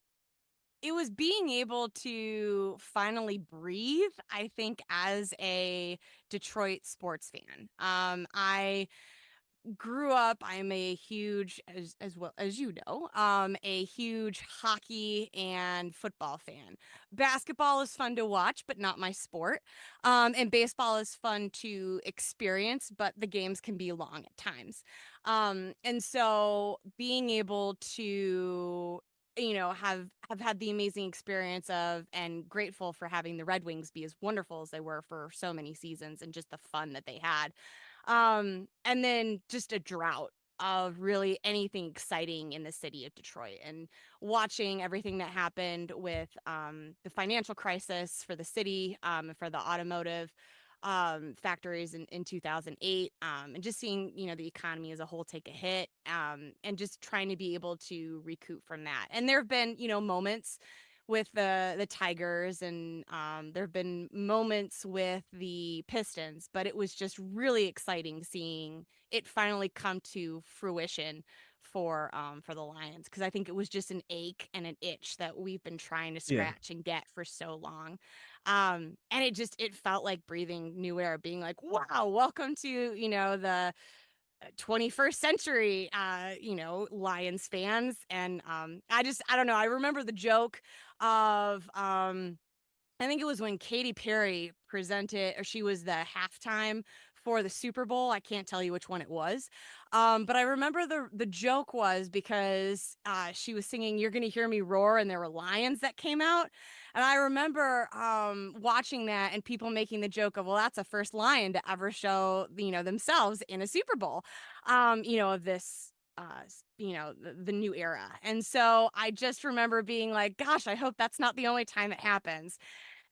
It was being able to finally breathe, I think, as a Detroit sports fan. I grew up, I'm a huge, as well as a huge hockey and football fan. Basketball is fun to watch, but not my sport. And baseball is fun to experience, but the games can be long at times. And so being able to have had the amazing experience of and grateful for having the Red Wings be as wonderful as they were for so many seasons and just the fun that they had. And then just a drought of really anything exciting in the city of Detroit, and watching everything that happened with the financial crisis for the city, and for the automotive factories in 2008, and just seeing the economy as a whole take a hit, and just trying to be able to recoup from that. And there have been moments with the Tigers, and there have been moments with the Pistons, but it was just really exciting seeing it finally come to fruition for the Lions, because I think it was just an ache and an itch that we've been trying to Yeah. scratch and get for so long. And it felt like breathing new air, being like, wow, welcome to the 21st century, Lions fans. And I don't know, I remember the joke of I think it was when Katy Perry presented, or she was the halftime for the Super Bowl. I can't tell you which one it was. But I remember the joke was because she was singing "You're Gonna Hear Me Roar," and there were lions that came out. And I remember watching that and people making the joke of, well, that's a first lion to ever show, themselves in a Super Bowl, of this the new era. And so I just remember being like, gosh, I hope that's not the only time it happens.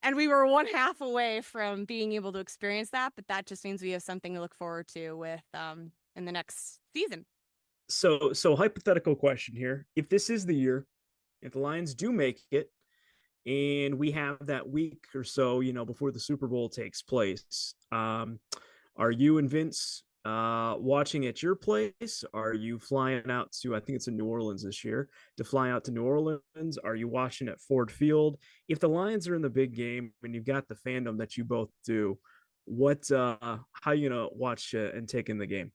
And we were one half away from being able to experience that, but that just means we have something to look forward to with in the next season. So hypothetical question here. If this is the year, if the Lions do make it, and we have that week or so, before the Super Bowl takes place, are you and Vince watching at your place? Are you flying out to, I think it's in New Orleans this year, to fly out to New Orleans? Are you watching at Ford Field? If the Lions are in the big game and you've got the fandom that you both do, how you gonna watch and take in the game?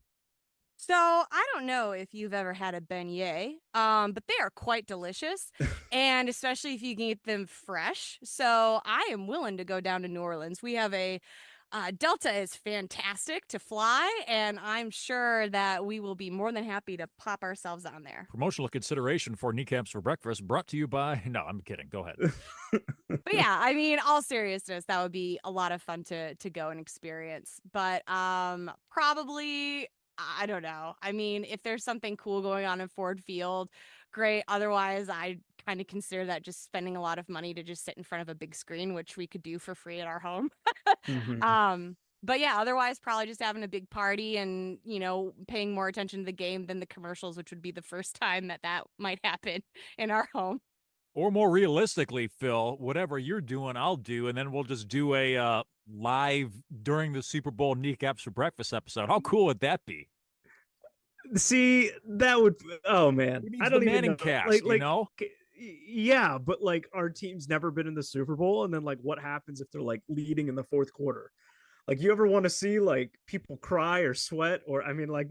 So I don't know if you've ever had a beignet, but they are quite delicious, and especially if you can get them fresh. So I am willing to go down to New Orleans. We have a Delta is fantastic to fly, and I'm sure that we will be more than happy to pop ourselves on there. Promotional consideration for Kneecaps for Breakfast brought to you by. No, I'm kidding. Go ahead. But yeah, I mean, all seriousness, that would be a lot of fun to go and experience. But probably I don't know. I mean, if there's something cool going on in Ford Field, great. Otherwise, I kind of consider that just spending a lot of money to just sit in front of a big screen, which we could do for free at our home. Mhm. But yeah, otherwise probably just having a big party and, paying more attention to the game than the commercials, which would be the first time that might happen in our home. Or more realistically, Phil, whatever you're doing, I'll do, and then we'll just do a live during the Super Bowl Kneecaps for Breakfast episode. How cool would that be? See, that would. Oh man, Who I needs the don't even Manning know. cast, you know? Yeah, but like our team's never been in the Super Bowl, and then like what happens if they're like leading in the fourth quarter? Like you ever want to see like people cry or sweat, or I mean like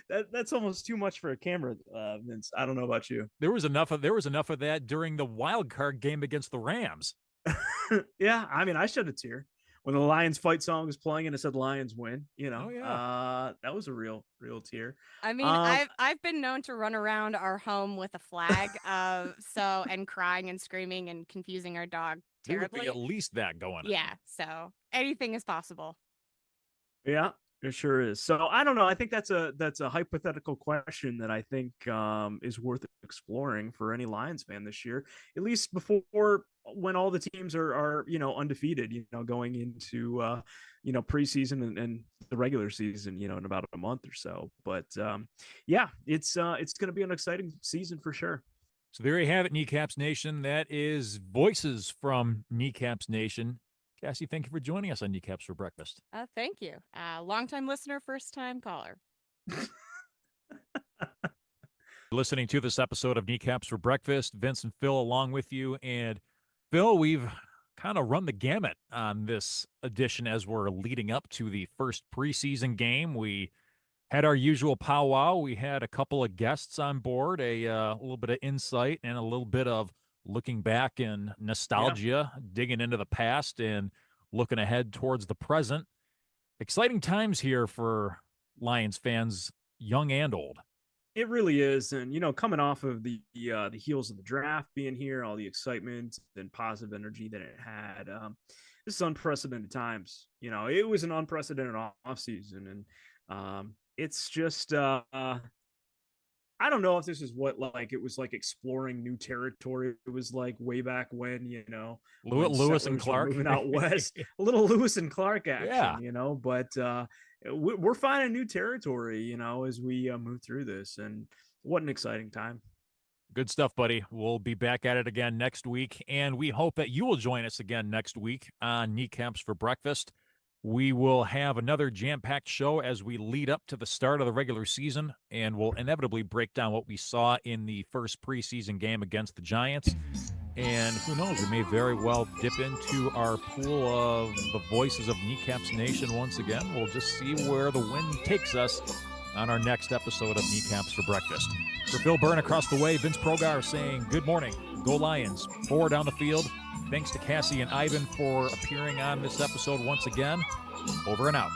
that's almost too much for a camera, Vince. I don't know about you. There was enough of that during the wild card game against the Rams. Yeah, I mean I shed a tear when the Lions fight song was playing and it said Lions win. Oh, yeah. That was a real tear. I mean, I've been known to run around our home with a flag, and crying and screaming and confusing our dog There would be terribly. at least that going on. Yeah, so anything is possible. Yeah, it sure is. So I don't know. I think that's a hypothetical question that I think is worth exploring for any Lions fan this year, at least before when all the teams are undefeated. Going into preseason and the regular season. In about a month or so. But yeah, it's going to be an exciting season for sure. So there you have it, Kneecaps Nation. That is voices from Kneecaps Nation. Cassee, thank you for joining us on Kneecaps for Breakfast. Thank you. Long-time listener, first-time caller. Listening to this episode of Kneecaps for Breakfast, Vince and Phil along with you. And Phil, we've kind of run the gamut on this edition as we're leading up to the first preseason game. We had our usual powwow. We had a couple of guests on board, a little bit of insight and a little bit of looking back and nostalgia, digging into the past and looking ahead towards the present. Exciting times here for Lions fans, young and old. It really is, and coming off of the heels of the draft being here, all the excitement and positive energy that it had, this is unprecedented times. It was an unprecedented offseason, and it's just I don't know if this is what like it was like exploring new territory. It was like way back when when Lewis and settlers were Clark moving out west, a little Lewis and Clark action. Yeah. But we're finding new territory. As we move through this, and what an exciting time. Good stuff, buddy. We'll be back at it again next week, and we hope that you will join us again next week on Kneecaps for Breakfast. We will have another jam-packed show as we lead up to the start of the regular season, and we'll inevitably break down what we saw in the first preseason game against the Giants. And who knows, we may very well dip into our pool of the voices of Kneecaps Nation once again. We'll just see where the wind takes us on our next episode of Kneecaps for Breakfast. For Phil Byrne across the way, Vince Progar saying good morning. Go Lions. 4 down the field. Thanks to Cassee and Ivan for appearing on this episode once again. Over and out.